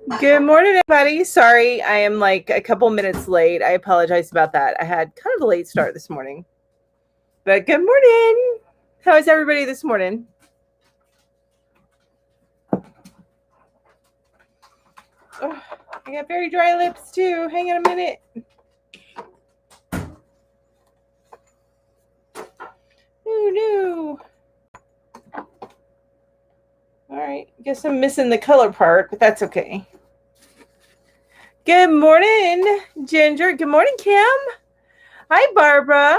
Good morning, everybody. Sorry, I am like a couple minutes late. I apologize about that. I had kind of a late start this morning. But good morning. How is everybody this morning? Oh, I got very dry lips too. Hang on a minute. Oh no. All right. Guess I'm missing the color part, but that's okay. Good morning, Ginger. Good morning, Kim. Hi, Barbara.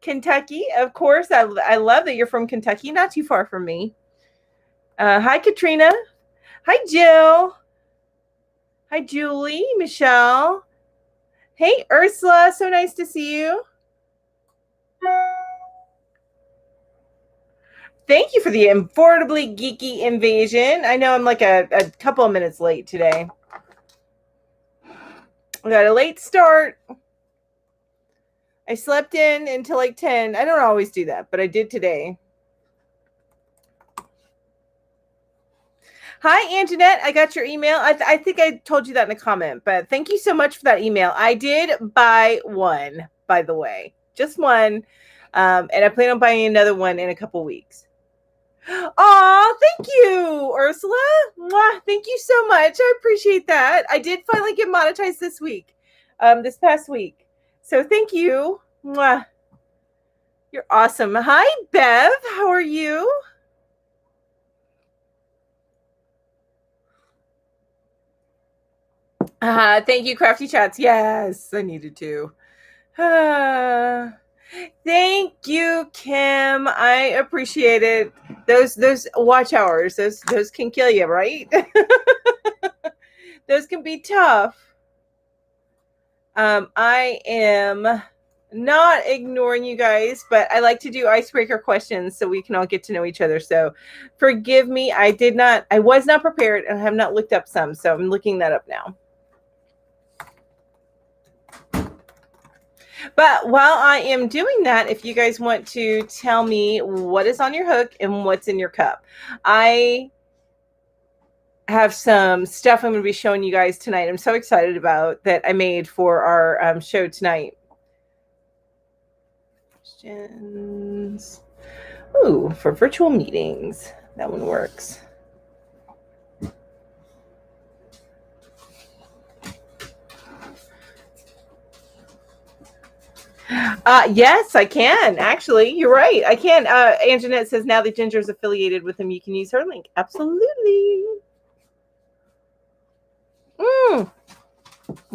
Kentucky, of course. I love that you're from Kentucky, not too far from me. Hi, Katrina. Hi, Jill. Hi, Julie, Michelle. Hey, Ursula. So nice to see you. Thank you for the affordably geeky invasion. I know I'm like a couple of minutes late today. I got a late start. I slept in until like 10. I don't always do that, but I did today. Hi, Anjanette. I got your email. I think I told you that in a comment, but thank you so much for that email. I did buy one, by the way, just one. And I plan on buying another one in a couple weeks. Oh, thank you, Ursula. Mwah, thank you so much. I appreciate that. I did finally get monetized this week, this past week. So thank you. Mwah. You're awesome. Hi, Bev. How are you? Thank you, Crafty Chats. Yes, I needed to. Thank you, Kim. I appreciate it. Those watch hours, those can kill you, right? Those can be tough. I am not ignoring you guys, but I like to do icebreaker questions so we can all get to know each other. So forgive me. I was not prepared and have not looked up some. So I'm looking that up now. But while I am doing that, if you guys want to tell me what is on your hook and what's in your cup, I have some stuff I'm going to be showing you guys tonight. I'm so excited about that I made for our show tonight. Questions. Ooh, for virtual meetings. That one works. Yes, I can. Actually, you're right. I can. Anjanette says now that Ginger is affiliated with him, you can use her link. Absolutely.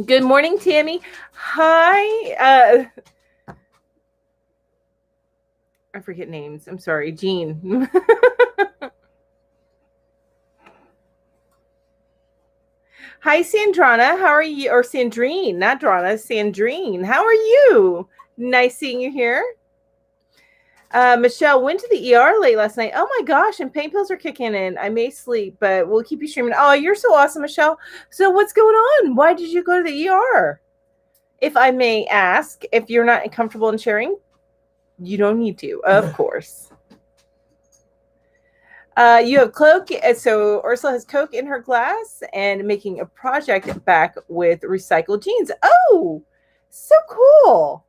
Good morning, Tammy. Hi. I forget names. I'm sorry. Jean. Hi, Sandrana. How are you? Or Sandrine, not Drana. Sandrine. How are you? Nice seeing you here. Michelle went to the ER late last night. Oh my gosh, and pain pills are kicking in. I may sleep, but we'll keep you streaming. Oh, you're so awesome, Michelle. So what's going on? Why did you go to the ER? If I may ask, if you're not comfortable in sharing, you don't need to, of course. You have Cloak. So Ursula has Coke in her glass and making a project back with recycled jeans. Oh, so cool.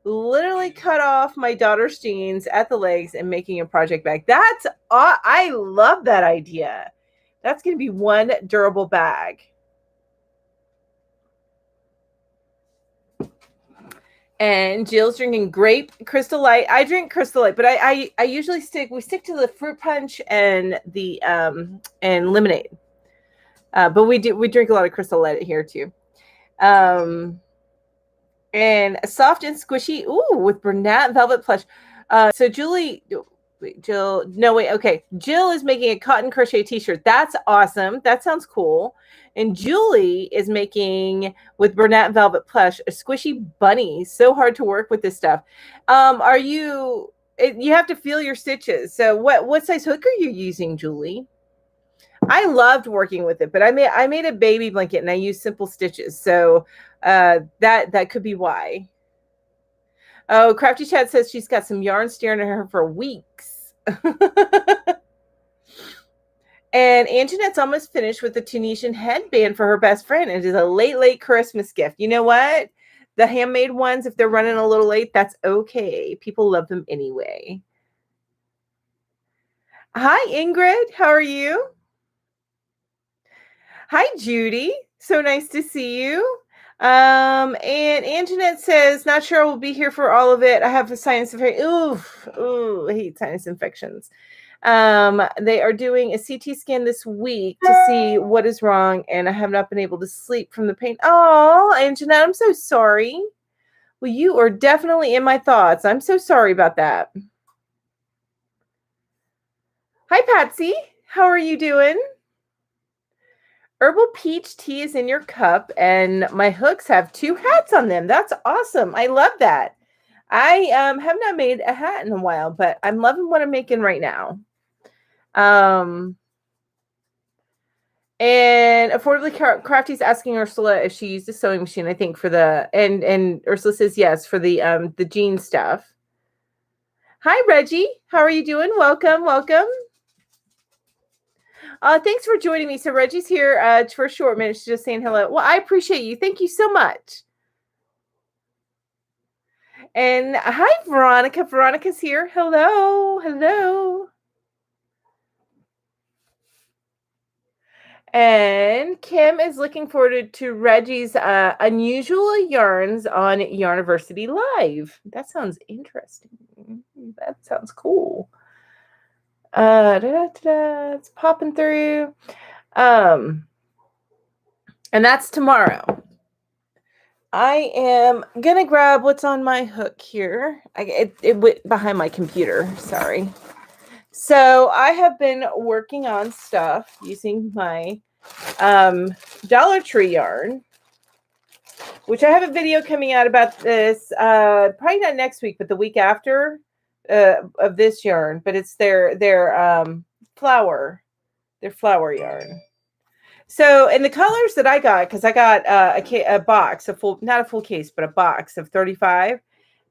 Literally cut off my daughter's jeans at the legs and making a project bag. That's I love that idea. That's going to be one durable bag. And Jill's drinking grape Crystal Light. I drink Crystal Light, but I usually we stick to the fruit punch and the and lemonade. But we drink a lot of Crystal Light here too. And soft and squishy, ooh, with brunette velvet plush. So Jill, no wait, okay. Jill is making a cotton crochet t-shirt. That's awesome. That sounds cool. And Julie is making with brunette velvet plush a squishy bunny. So hard to work with this stuff. You have to feel your stitches. So what size hook are you using, Julie? I loved working with it, but I made a baby blanket and I used simple stitches. So that could be why. Oh, Crafty Chat says she's got some yarn staring at her for weeks. And Anjanette's almost finished with the Tunisian headband for her best friend. It is a late, late Christmas gift. You know what? The handmade ones, if they're running a little late, that's okay. People love them anyway. Hi, Ingrid. How are you? Hi, Judy. So nice to see you. And Anjanette says, not sure I will be here for all of it. I have a sinus infection. Ooh, I hate sinus infections. They are doing a CT scan this week to see what is wrong, and I have not been able to sleep from the pain. Oh, Anjanette, I'm so sorry. Well, you are definitely in my thoughts. I'm so sorry about that. Hi, Patsy. How are you doing? Herbal peach tea is in your cup, and my hooks have 2 hats on them. That's awesome. I love that. I have not made a hat in a while, but I'm loving what I'm making right now. And Affordably Crafty's asking Ursula if she used a sewing machine, I think, for the and Ursula says yes for the jean stuff. Hi, Reggie. How are you doing? Welcome. Thanks for joining me. So Reggie's here for a short minute. She's just saying hello. Well, I appreciate you. Thank you so much. And hi, Veronica. Veronica's here. Hello. And Kim is looking forward to Reggie's unusual yarns on Yarniversity Live. That sounds interesting. That sounds cool. It's popping through. And that's tomorrow. I am gonna grab what's on my hook here. It went behind my computer. Sorry. So I have been working on stuff using my Dollar Tree yarn, which I have a video coming out about this probably not next week, but the week after of this yarn. But it's their flower yarn. So, and the colors that I got, because I got a box, not a full case, but a box of 35.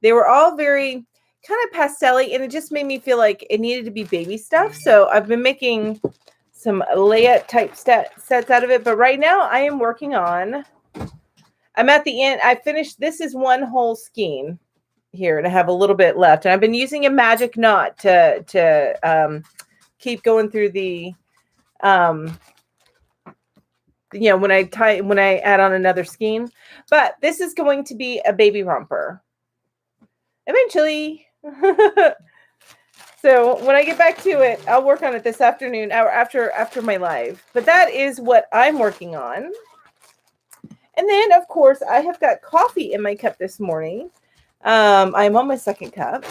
They were all very kind of pastel-y, and it just made me feel like it needed to be baby stuff. So I've been making some layette type sets out of it. But right now I am working on, I'm at the end. I finished, this is one whole skein here, and I have a little bit left. And I've been using a magic knot to keep going through the, when I add on another skein. But this is going to be a baby romper eventually. So when I get back to it, I'll work on it this afternoon or after my live. But that is what I'm working on. And then, of course, I have got coffee in my cup this morning. I'm on my second cup.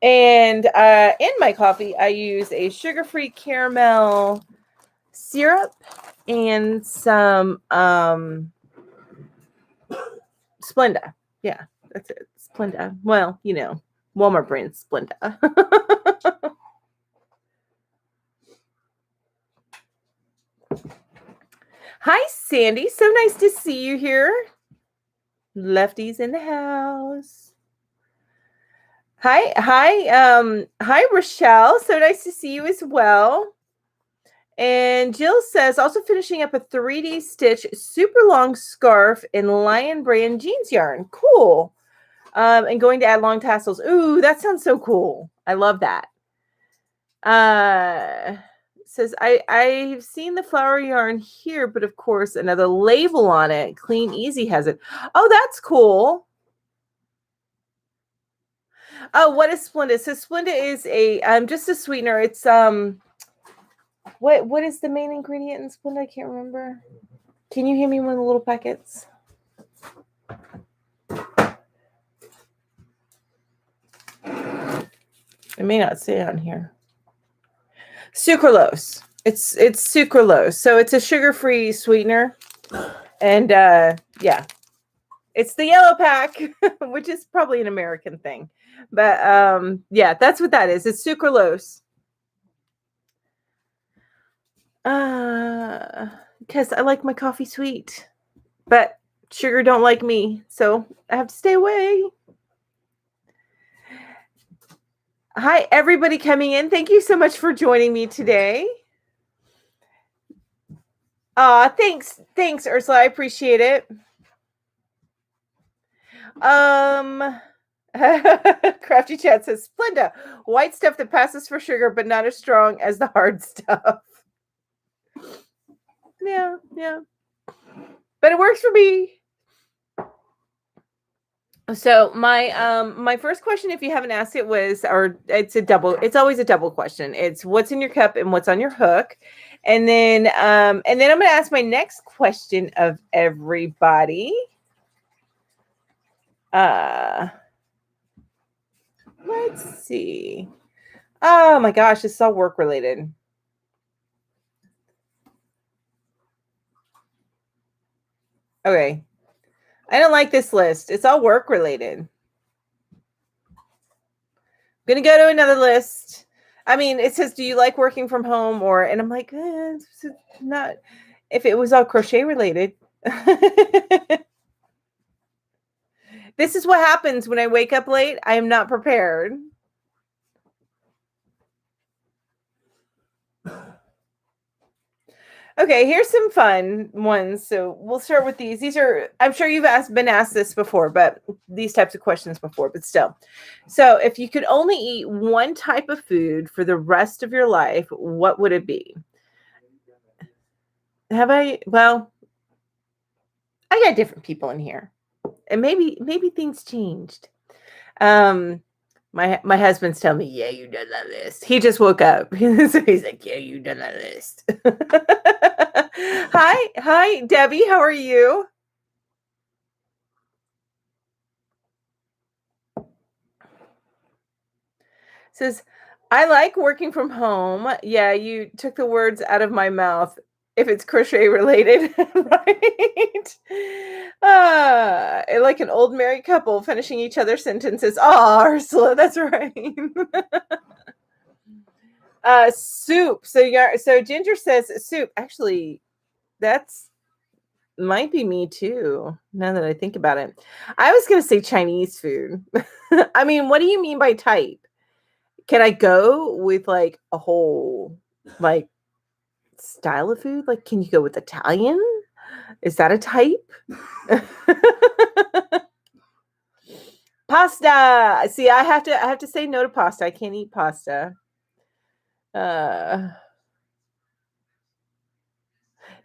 And in my coffee, I use a sugar-free caramel syrup and some Splenda. Yeah, that's it. Splenda. Well, Walmart brand Splenda. Hi, Sandy. So nice to see you here. Lefty's in the house. Hi, Rochelle. So nice to see you as well. And Jill says, also finishing up a 3D stitch super long scarf in Lion Brand jeans yarn. Cool. And going to add long tassels. Ooh, that sounds so cool. I love that. Says, I've seen the flower yarn here, but of course, another label on it. Clean Easy has it. Oh, that's cool. Oh, what is Splenda? So Splenda is a just a sweetener. It's what is the main ingredient in Splenda? I can't remember. Can you hand me one of the little packets? It may not say on here. Sucralose. It's sucralose. So it's a sugar-free sweetener. And yeah. It's the yellow pack, which is probably an American thing. But yeah, that's what that is. It's sucralose. Because I like my coffee sweet. But sugar don't like me. So I have to stay away. Hi, everybody coming in. Thank you so much for joining me today. Thanks, Ursula. I appreciate it. Crafty Chat says, Splenda, white stuff that passes for sugar, but not as strong as the hard stuff. Yeah. But it works for me. So my first question, if you haven't asked it, was, or it's always a double question. It's what's in your cup and what's on your hook. And then I'm gonna ask my next question of everybody. Let's see. Oh my gosh, it's all work related. Okay. I don't like this list. It's all work related. I'm gonna go to another list. I mean, it says, do you like working from home? And I'm like, it's not. If it was all crochet related. This is what happens when I wake up late. I am not prepared. Okay, here's some fun ones. So we'll start with these. These are, I'm sure you've been asked this before, but these types of questions before, but still. So if you could only eat one type of food for the rest of your life, what would it be? Well, I got different people in here. And maybe things changed. My husband's telling me, yeah, you done that list. He just woke up. So he's like, yeah, you done that list. Hi, Debbie. How are you? Says, I like working from home. Yeah, you took the words out of my mouth. If it's crochet related, right? Like an old married couple finishing each other's sentences. Oh, Ursula, that's right. Soup. So Ginger says soup. Actually, that's might be me too. Now that I think about it, I was gonna say Chinese food. I mean, what do you mean by type? Can I go with like a whole like style of food? Like, can you go with Italian? Is that a type? Pasta. See, I have to say no to pasta. I can't eat pasta.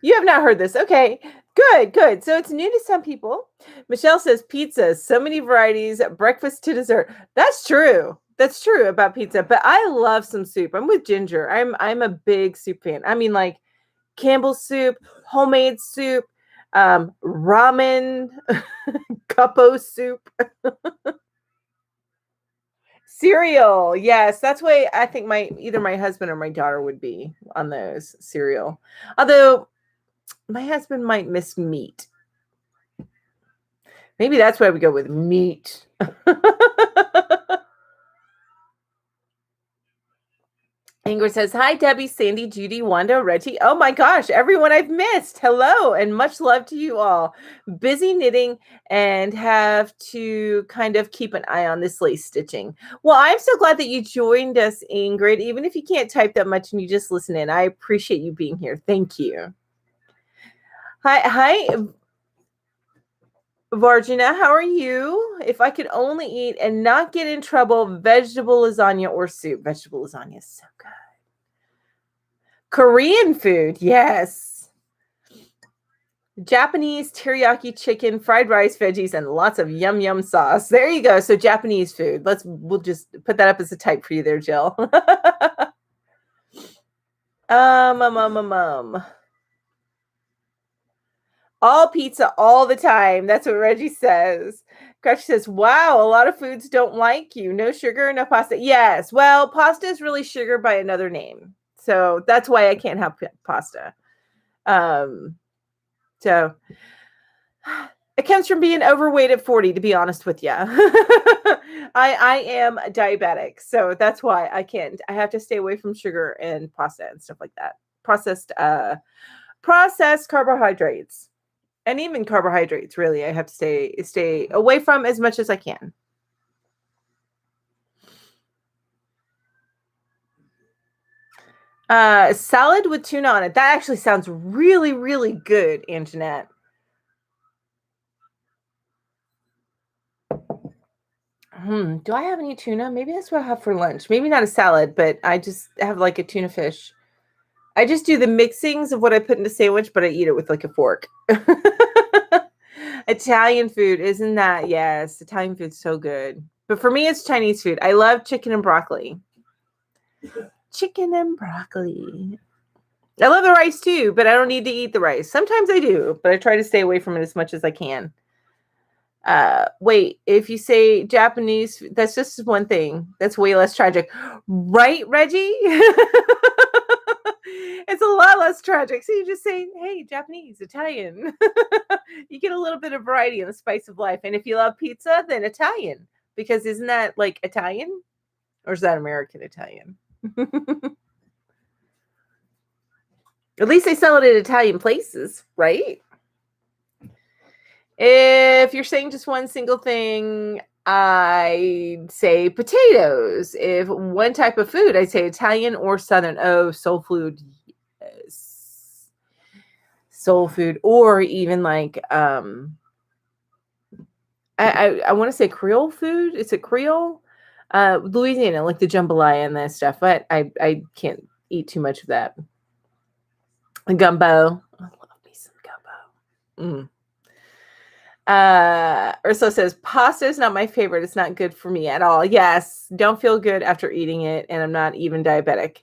You have not heard this. Okay. Good. So it's new to some people. Michelle says pizza, so many varieties, breakfast to dessert. That's true. That's true about pizza, but I love some soup. I'm with Ginger. I'm a big soup fan. I mean, like Campbell's soup, homemade soup, ramen, cuppo soup, cereal. Yes, that's why I think either my husband or my daughter would be on those cereal. Although my husband might miss meat. Maybe that's why we go with meat. Ingrid says, hi, Debbie, Sandy, Judy, Wanda, Reggie. Oh my gosh, everyone I've missed. Hello, and much love to you all. Busy knitting and have to kind of keep an eye on this lace stitching. Well, I'm so glad that you joined us, Ingrid, even if you can't type that much and you just listen in. I appreciate you being here. Thank you. Hi, Vargina, how are you? If I could only eat and not get in trouble, vegetable lasagna or soup. Vegetable lasagna is so good. Korean food, yes. Japanese teriyaki chicken, fried rice, veggies, and lots of yum sauce. There you go. So Japanese food. We'll just put that up as a type for you there, Jill. All pizza all the time. That's what Reggie says. Crutch says, wow, a lot of foods don't like you. No sugar, no pasta. Yes. Well, pasta is really sugar by another name. So that's why I can't have pasta. So it comes from being overweight at 40, to be honest with you. I am diabetic. So that's why I can't. I have to stay away from sugar and pasta and stuff like that. Processed carbohydrates. And even carbohydrates, really, I have to stay away from as much as I can. Salad with tuna on it. That actually sounds really, really good, Anjanette. Do I have any tuna? Maybe that's what I have for lunch. Maybe not a salad, but I just have like a tuna fish. I just do the mixings of what I put in the sandwich, but I eat it with like a fork. Italian food, isn't that? Yes, Italian food's so good. But for me, it's Chinese food. I love chicken and broccoli. Chicken and broccoli. I love the rice too, but I don't need to eat the rice. Sometimes I do, but I try to stay away from it as much as I can. Wait, if you say Japanese, that's just one thing. That's way less tragic. Right, Reggie? It's a lot less tragic. So you just say, hey, Japanese, Italian. You get a little bit of variety in the spice of life. And if you love pizza, then Italian. Because isn't that like Italian? Or is that American Italian? At least they sell it at Italian places, right? If you're saying just one single thing, I'd say potatoes. If one type of food, I'd say Italian or Southern. Oh, soul food. Yes. Soul food. Or even like, I want to say Creole food. Is it Creole? Louisiana, like the jambalaya and that stuff. But I can't eat too much of that. Gumbo. I love me some gumbo. Ursula says, pasta is not my favorite. It's not good for me at all. Yes. Don't feel good after eating it. And I'm not even diabetic.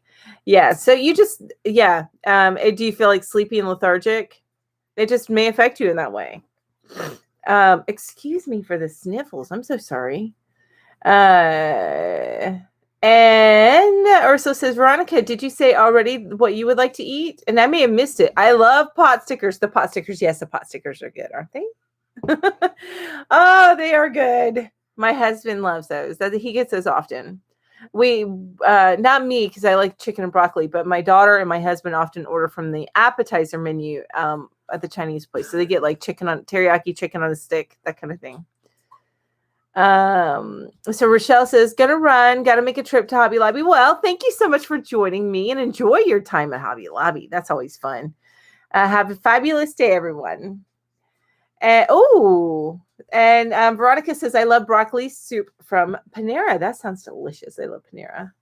Yeah. So you just, yeah. Do you feel like sleepy and lethargic? It just may affect you in that way. Excuse me for the sniffles. I'm so sorry. And Ursula says, Veronica, did you say already what you would like to eat? And I may have missed it. I love pot stickers. The pot stickers. Yes, the pot stickers are good, aren't they? Oh, they are good. My husband loves those. He gets those often. We, not me, because I like chicken and broccoli, but my daughter and my husband often order from the appetizer menu at the Chinese place. So they get like teriyaki chicken on a stick, that kind of thing. So Rochelle says, gonna run, gotta make a trip to Hobby Lobby. Well, thank you so much for joining me and enjoy your time at Hobby Lobby. That's always fun. Have a fabulous day, everyone. And Veronica says, I love broccoli soup from Panera. That sounds delicious. I love Panera.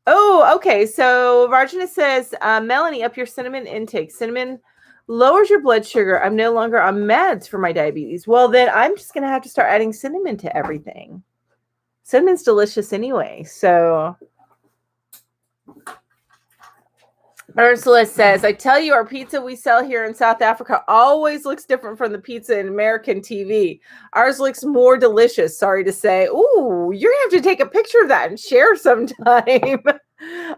Oh, okay. So Varjana says, Melanie, up your cinnamon intake. Cinnamon lowers your blood sugar. I'm no longer on meds for my diabetes. Well, then I'm just going to have to start adding cinnamon to everything. Cinnamon's delicious anyway. So Ursula says, I tell you, our pizza we sell here in South Africa always looks different from the pizza in American TV. Ours looks more delicious, sorry to say. Ooh, you're going to have to take a picture of that and share sometime.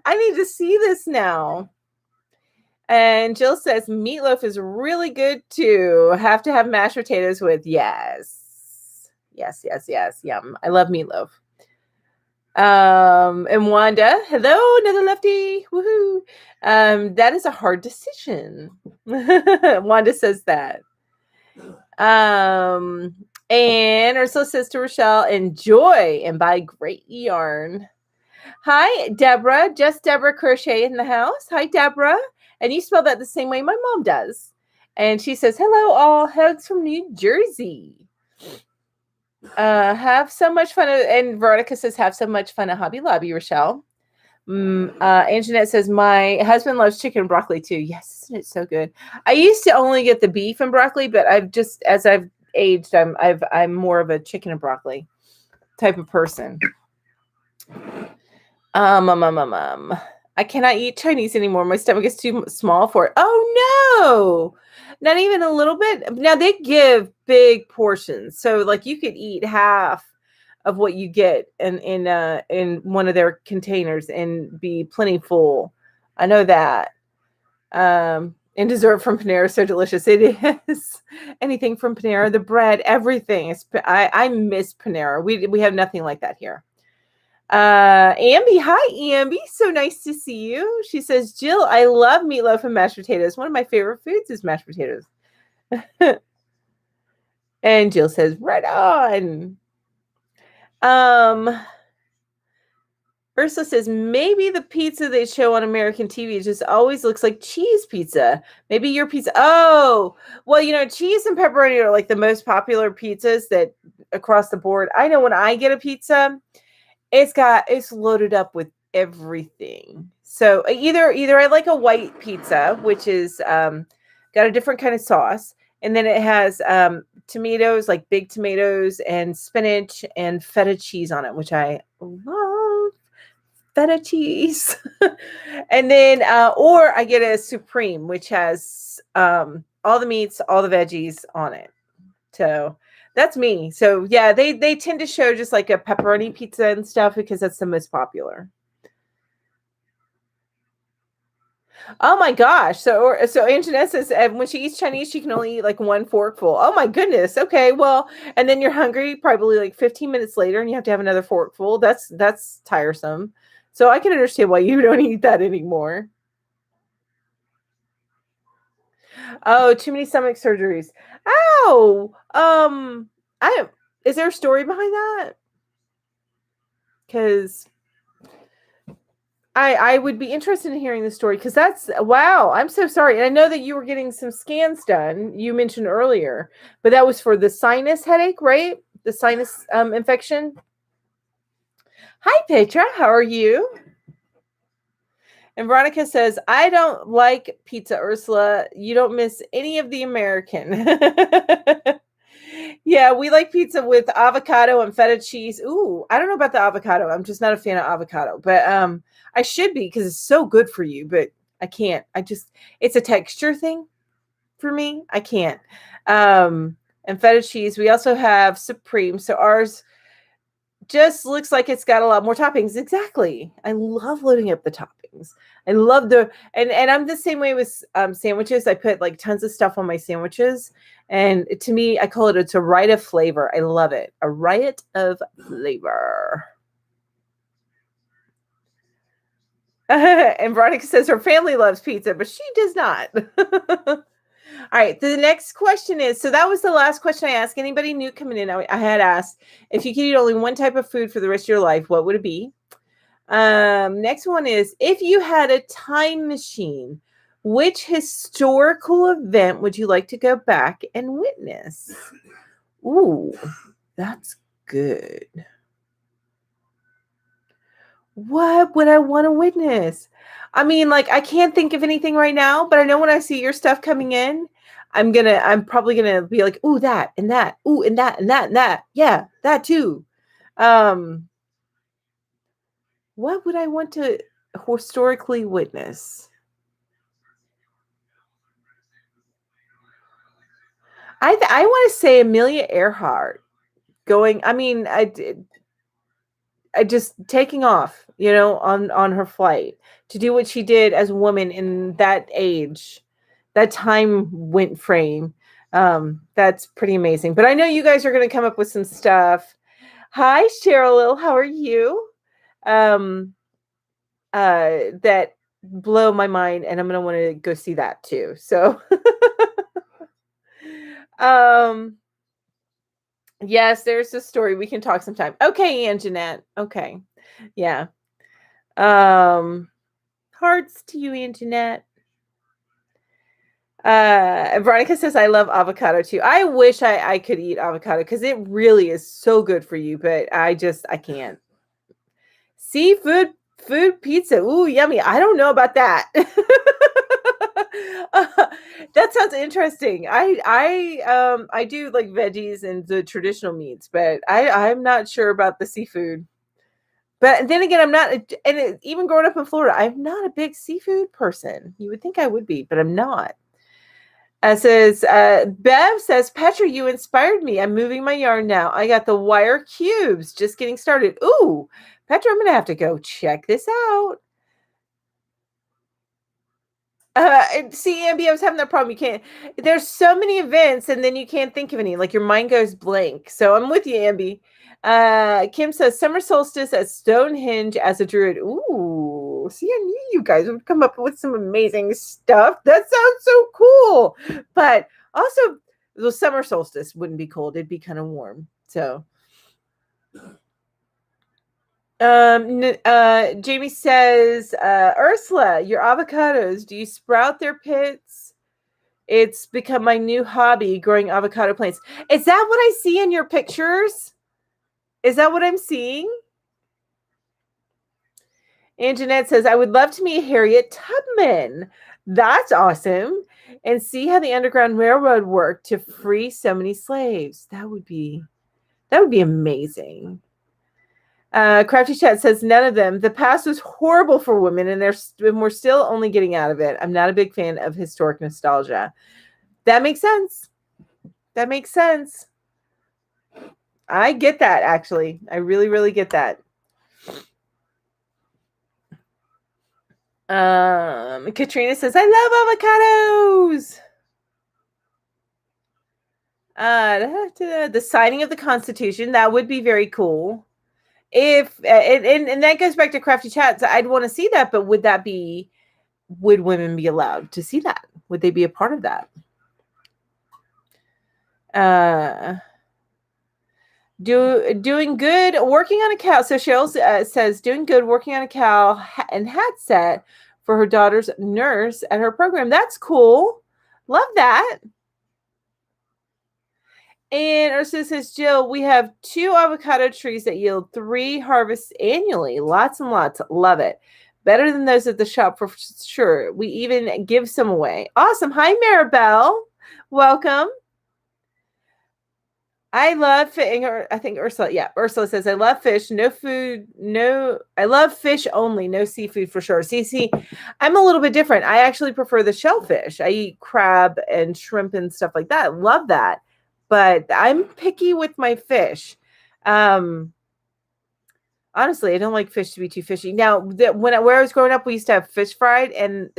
I need to see this now. And Jill says, meatloaf is really good too. Have to have mashed potatoes with. Yes. Yes. Yum. I love meatloaf. And Wanda, hello, another lefty. Woohoo. That is a hard decision. Wanda says that. And Ursula says to Rochelle, enjoy and buy great yarn. Hi, Deborah. Just Deborah Crochet in the house. Hi, Deborah. And you spell that the same way my mom does. And she says, hello, all. Hugs from New Jersey. Have so much fun. And Veronica says, have so much fun at Hobby Lobby, Rochelle. Anjanette says, my husband loves chicken and broccoli too. Yes, isn't it so good? I used to only get the beef and broccoli, but as I've aged, I'm more of a chicken and broccoli type of person. I cannot eat Chinese anymore. My stomach is too small for it. Oh no, not even a little bit. Now they give big portions, so like you could eat half of what you get in one of their containers and be plenty full. I know that. And dessert from Panera is so delicious. It is. Anything from Panera, the bread, everything. I miss Panera. We have nothing like that here. Amby, hi Amby, so nice to see you. She says, Jill, I love meatloaf and mashed potatoes. One of my favorite foods is mashed potatoes. And Jill says, right on. Ursula says, maybe the pizza they show on American TV just always looks like cheese pizza. Maybe your pizza. Oh, well, cheese and pepperoni are like the most popular pizzas that across the board. I know when I get a pizza, it's loaded up with everything. So either I like a white pizza, which is got a different kind of sauce, and then it has tomatoes, like big tomatoes and spinach and feta cheese on it, which I love. Feta cheese. And then or I get a supreme, which has all the meats, all the veggies on it. So that's me. So yeah, they tend to show just like a pepperoni pizza and stuff because that's the most popular. Oh my gosh. So Anjanette says when she eats Chinese, she can only eat like one forkful. Oh my goodness. Okay. Well, and then you're hungry probably like 15 minutes later and you have to have another forkful. That's tiresome. So I can understand why you don't eat that anymore. Oh, too many stomach surgeries. Oh, is there a story behind that? Because I would be interested in hearing the story because wow. I'm so sorry. And I know that you were getting some scans done. You mentioned earlier, but that was for the sinus headache, right? The sinus infection. Hi, Petra. How are you? And Veronica says, I don't like pizza, Ursula. You don't miss any of the American. Yeah, we like pizza with avocado and feta cheese. Ooh, I don't know about the avocado. I'm just not a fan of avocado, but I should be because it's so good for you, but I can't. It's a texture thing for me. I can't. And feta cheese. We also have supreme. So ours just looks like it's got a lot more toppings. Exactly. I love loading up the toppings. I love and I'm the same way with sandwiches. I put like tons of stuff on my sandwiches. And to me, I call it's a riot of flavor. I love it. A riot of flavor. And Veronica says her family loves pizza, but she does not. All right. The next question is, so that was the last question I asked. Anybody new coming in, I had asked, if you could eat only one type of food for the rest of your life, what would it be? Next one is, if you had a time machine, which historical event would you like to go back and witness? Ooh, that's good. What would I want to witness? I mean, like, I can't think of anything right now, but I know when I see your stuff coming in, I'm probably gonna be like, ooh, that and that, ooh, and that and that and that. Yeah, that too. What would I want to historically witness? I want to say Amelia Earhart going. I mean, I just taking off, on her flight to do what she did as a woman in that age, that time went frame. That's pretty amazing. But I know you guys are going to come up with some stuff. Hi, Cheryl. How are you? That blow my mind, and I'm going to want to go see that too. So, yes, there's a story. We can talk sometime. Okay, Anjanette. Okay. Yeah. Hearts to you, Anjanette. Veronica says, I love avocado too. I wish I could eat avocado because it really is so good for you, but I can't. Seafood food pizza. Ooh, yummy. I don't know about that. That sounds interesting. I do like veggies and the traditional meats, but I'm not sure about the seafood. But then again, I'm not, and even growing up in Florida, I'm not a big seafood person. You would think I would be, but I'm not. Bev says, Petra, you inspired me. I'm moving my yarn now. I got the wire cubes, just getting started. Ooh, Petra, I'm going to have to go check this out. See, Ambi, I was having that problem. There's so many events and then you can't think of any. Like your mind goes blank. So I'm with you, Ambi. Kim says, summer solstice at Stonehenge as a druid. Ooh, see, I knew you guys would come up with some amazing stuff. That sounds so cool. But also, the summer solstice wouldn't be cold. It'd be kind of warm. So, Jamie says, Ursula, your avocados, do you sprout their pits? It's become my new hobby, growing avocado plants. Is that what I see in your pictures? Is that what I'm seeing? And Jeanette says, I would love to meet Harriet Tubman. That's awesome. And see how the Underground Railroad worked to free so many slaves. That would be amazing. Crafty Chat says, none of them. The past was horrible for women, and we're still only getting out of it. I'm not a big fan of historic nostalgia. That makes sense. That makes sense. I get that, actually. I really, really get that. Katrina says, I love avocados. The signing of the Constitution, that would be very cool. If and that goes back to Crafty Chats, I'd want to see that, but would women be allowed to see that? Would they be a part of that? Doing good working on a cow. So Shawls says doing good working on a cow and hat set for her daughter's nurse at her program. That's cool. Love that. And Ursula says, Jill, we have 2 avocado trees that yield 3 harvests annually. Lots and lots. Love it. Better than those at the shop for sure. We even give some away. Awesome. Hi, Maribel. Welcome. I love fish. I think Ursula. Yeah, Ursula says, I love fish. No food. No, I love fish only. No seafood for sure. See, I'm a little bit different. I actually prefer the shellfish. I eat crab and shrimp and stuff like that. Love that. But I'm picky with my fish. Honestly, I don't like fish to be too fishy. Now, where I was growing up, we used to have fish fries, and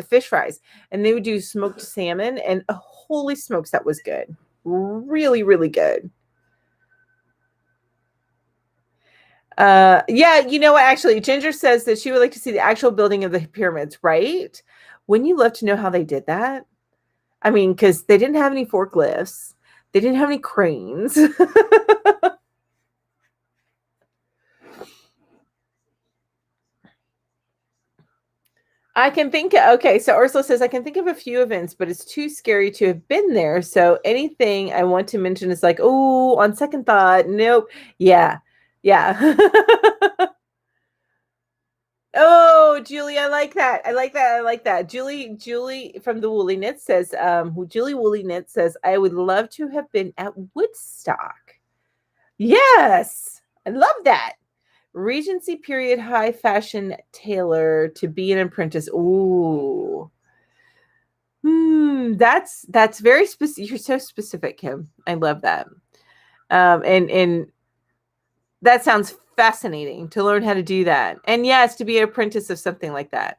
they would do smoked salmon, and holy smokes, that was good. Really, really good. Yeah, you know what? Actually, Ginger says that she would like to see the actual building of the pyramids, right? Wouldn't you love to know how they did that? I mean, because they didn't have any forklifts. They didn't have any cranes. I can think, okay, so Ursula says, I can think of a few events, but it's too scary to have been there. So anything I want to mention is like, oh, on second thought, nope. Yeah. Oh, Julie, I like that. Julie from the Woolly Knit says, Julie Woolly Knit says, I would love to have been at Woodstock. Yes, I love that. Regency period high fashion tailor to be an apprentice. Ooh. That's very specific. You're so specific, Kim. I love that. And that sounds fascinating to learn how to do that. And yes, to be an apprentice of something like that.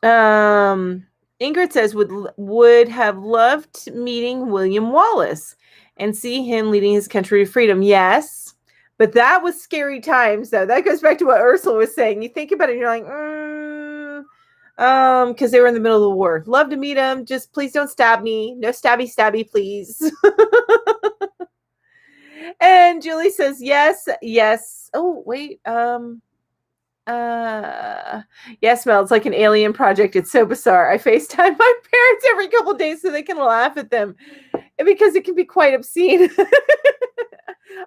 Ingrid says would have loved meeting William Wallace and see him leading his country to freedom. Yes, but that was scary times, though. That goes back to what Ursula was saying. You think about it, and you're like, because they were in the middle of the war. Love to meet him. Just please don't stab me. No stabby, please. And Julie says, yes. Oh, wait. Yes, Mel, it's like an alien project. It's so bizarre. I FaceTime my parents every couple of days so they can laugh at them because it can be quite obscene.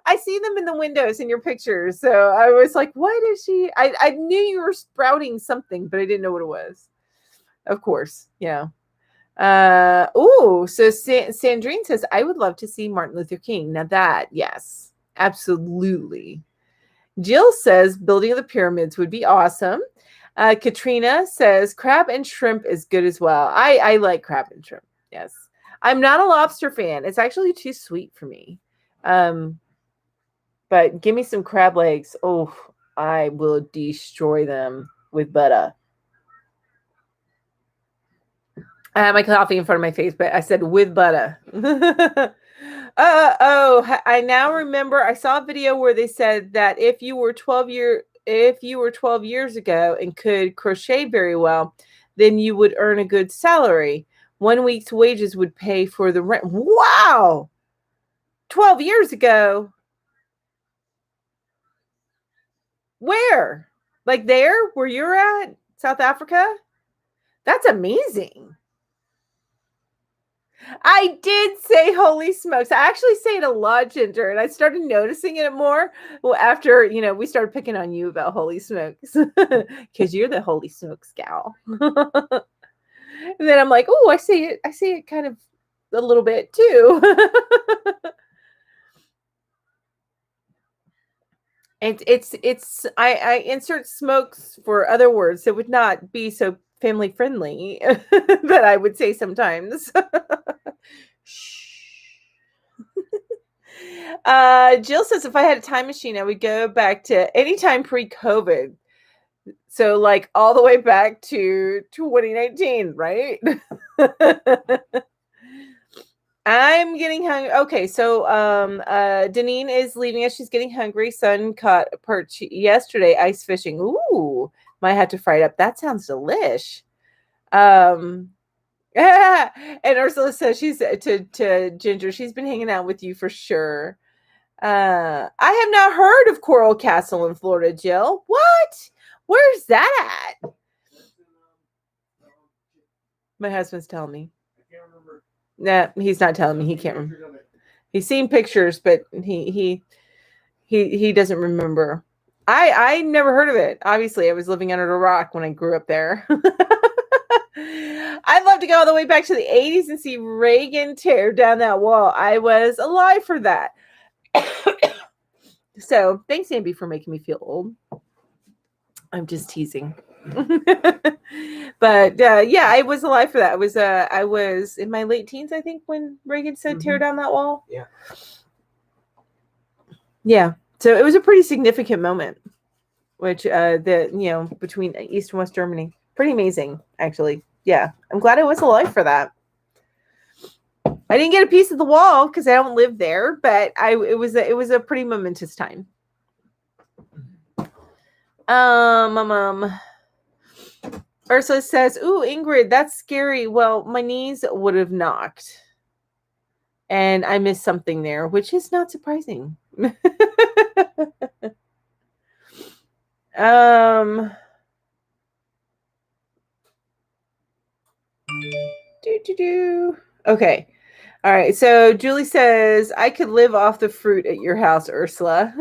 I see them in the windows in your pictures. So I was like, what is she? I knew you were sprouting something, but I didn't know what it was. Of course. Yeah. So Sandrine says, I would love to see Martin Luther King. Now that, yes, absolutely. Jill says building of the pyramids would be awesome. Katrina says crab and shrimp is good as well. I like crab and shrimp. Yes. I'm not a lobster fan. It's actually too sweet for me. But give me some crab legs. Oh, I will destroy them with butter. I have my coffee in front of my face, but I said with butter. I now remember I saw a video where they said that if you were 12 years ago and could crochet very well, then you would earn a good salary. 1 week's wages would pay for the rent. Wow. 12 years ago. Where? Like there, where you're at? South Africa? That's amazing. I did say holy smokes. I actually say it a lot, Ginger, and I started noticing it more after, we started picking on you about holy smokes because you're the holy smokes gal. And then I'm like, oh, I say it kind of a little bit too. I insert smokes for other words that would not be so family friendly that I would say sometimes. Jill says if I had a time machine, I would go back to any time pre-COVID. So like all the way back to 2019, right? I'm getting hungry. Okay, so Deneen is leaving us. She's getting hungry. Son caught a perch yesterday ice fishing. Ooh, might have to fry it up. That sounds delish. And Ursula says she's to Ginger. She's been hanging out with you for sure. I have not heard of Coral Castle in Florida, Jill. What? Where's that at? My husband's telling me. I can't remember. Nah, he's not telling me. He can't remember. He's seen pictures, but he doesn't remember. I never heard of it. Obviously, I was living under a rock when I grew up there. I'd love to go all the way back to the 80s and see Reagan tear down that wall. I was alive for that. So thanks, Ambi, for making me feel old. I'm just teasing. But yeah, I was alive for that. I was in my late teens, I think, when Reagan said tear down that wall. Yeah. So it was a pretty significant moment, which between East and West Germany. Pretty amazing, actually. Yeah. I'm glad I was alive for that. I didn't get a piece of the wall because I don't live there, but it was a pretty momentous time. Ursula says, ooh, Ingrid, that's scary. Well, my knees would have knocked. And I missed something there, which is not surprising. Okay. All right. So Julie says, I could live off the fruit at your house, Ursula.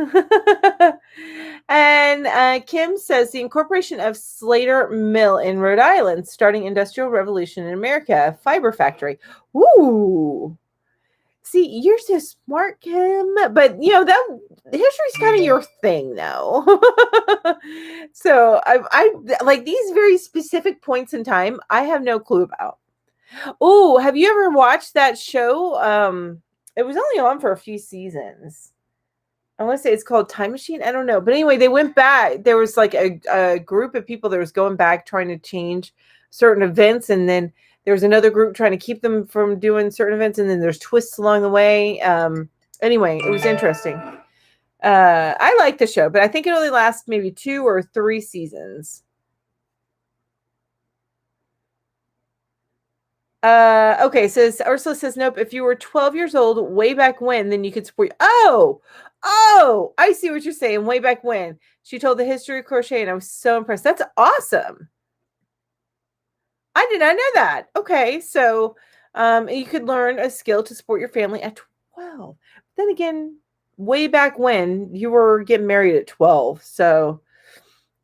And Kim says, the incorporation of Slater Mill in Rhode Island, starting Industrial Revolution in America, fiber factory. Ooh. See, you're so smart, Kim. But, that history's kind of your thing, though. So I like these very specific points in time, I have no clue about. Oh, have you ever watched that show? It was only on for a few seasons. I want to say it's called Time Machine. I don't know. But anyway, they went back. There was like a group of people that was going back trying to change certain events. And then there was another group trying to keep them from doing certain events. And then there's twists along the way. Anyway, it was interesting. I like the show, but I think it only lasts maybe 2 or 3 seasons. Okay, so Ursula says, nope, if you were 12 years old way back when, then you could support. Oh, I see what you're saying. Way back when. She told the history of crochet, and I was so impressed. That's awesome. I did not know that. Okay, so you could learn a skill to support your family at 12. Then again, way back when, you were getting married at 12, so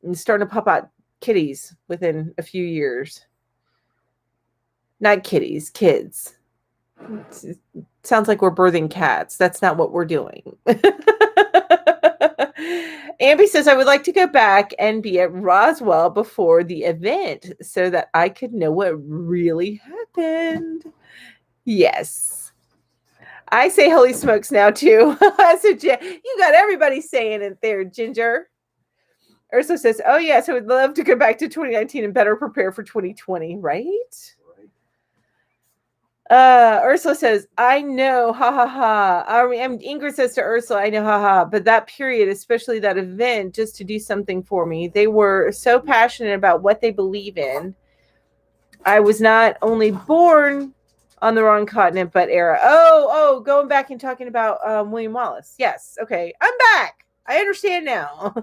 and starting to pop out kitties within a few years. Not kitties, kids. It sounds like we're birthing cats. That's not what we're doing. Ambi says, I would like to go back and be at Roswell before the event so that I could know what really happened. Yes. I say holy smokes now, too. So you got everybody saying it there, Ginger. Ursula says, oh, yes, I would love to go back to 2019 and better prepare for 2020, right? Ursula says, I know, ha ha ha. Ingrid says to Ursula, I know, ha ha. But that period, especially that event, just to do something for me. They were so passionate about what they believe in. I was not only born on the wrong continent, but era. Oh, going back and talking about William Wallace. Yes. Okay. I'm back. I understand now.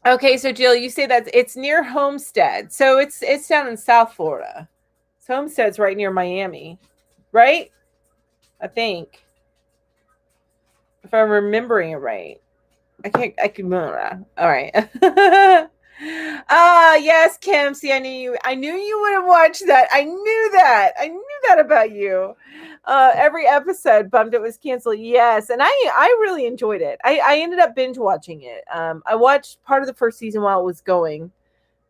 Okay, so Jill, you say that it's near Homestead. So it's down in South Florida. So Homestead's right near Miami, right? I think. If I'm remembering it right. I can all right. Yes, Kim. See, I knew you would have watched that. I knew that about you. Every episode bummed it was canceled. Yes, and I really enjoyed it. I ended up binge watching it. I watched part of the first season while it was going,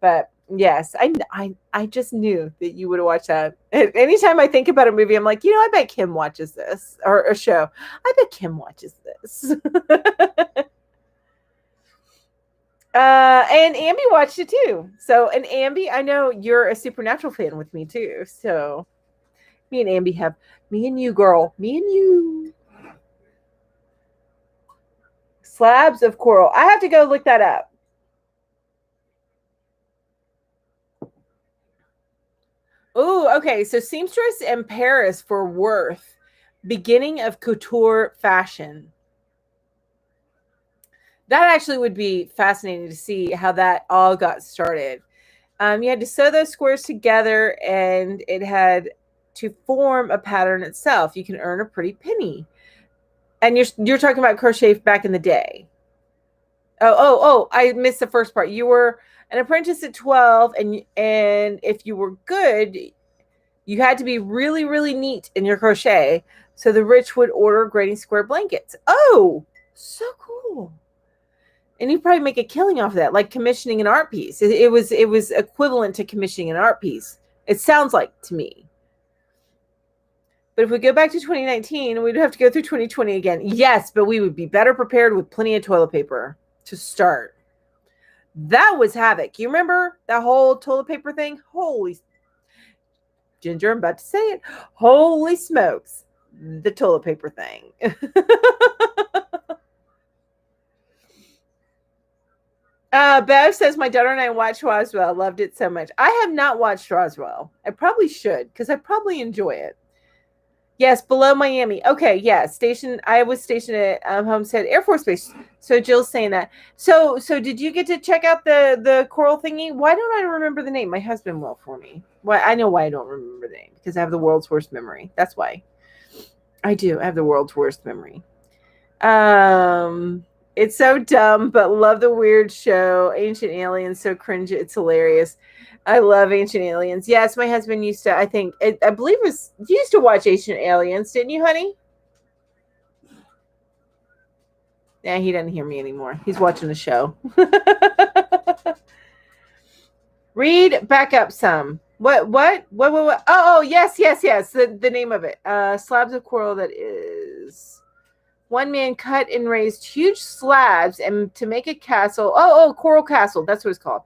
but yes, I just knew that you would have watched that. Anytime I think about a movie, I'm like, I bet Kim watches this, or a show. I bet Kim watches this. And Ambi watched it too. So, and Ambi, I know you're a Supernatural fan with me too. So, me and Ambi have me and you, girl, me and you. Slabs of coral. I have to go look that up. Oh, okay. So, seamstress in Paris for Worth, beginning of couture fashion. That actually would be fascinating to see how that all got started. You had to sew those squares together, and it had to form a pattern itself. You can earn a pretty penny. And you're talking about crochet back in the day. Oh! I missed the first part. You were an apprentice at 12, and if you were good, you had to be really, really neat in your crochet. So the rich would order granny square blankets. Oh, so cool! And you probably make a killing off of that, like commissioning an art piece. It was equivalent to commissioning an art piece. It sounds like to me. But if we go back to 2019, we'd have to go through 2020 again. Yes, but we would be better prepared with plenty of toilet paper to start. That was havoc. You remember that whole toilet paper thing? Holy Ginger, I'm about to say it. Holy smokes. The toilet paper thing. Bev says, my daughter and I watched Roswell. Loved it so much. I have not watched Roswell. I probably should, because I probably enjoy it. Yes, below Miami. Okay, yeah. I was stationed at Homestead Air Force Base. So Jill's saying that. So did you get to check out the coral thingy? Why don't I remember the name? My husband will for me. Why? I know why I don't remember the name, because I have the world's worst memory. That's why. I do. I have the world's worst memory. It's so dumb, but love the weird show. Ancient Aliens, so cringe. It's hilarious. I love Ancient Aliens. Yes, my husband used to, I believe it was, you used to watch Ancient Aliens, didn't you, honey? Yeah, he doesn't hear me anymore. He's watching the show. Read back up some. What? Oh, yes. The name of it. Slabs of coral that is. One man cut and raised huge slabs and to make a castle. Coral Castle. That's what it's called.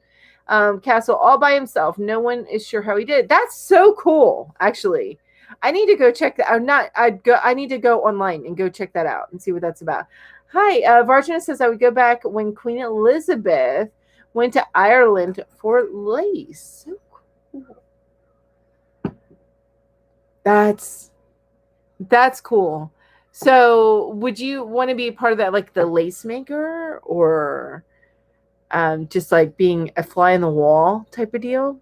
Castle all by himself. No one is sure how he did it. That's so cool, actually. I need to go check that. I need to go online and go check that out and see what that's about. Hi, Varjana says I would go back when Queen Elizabeth went to Ireland for lace. So cool. That's cool. So would you want to be part of that, like the lace maker, or just like being a fly in the wall type of deal?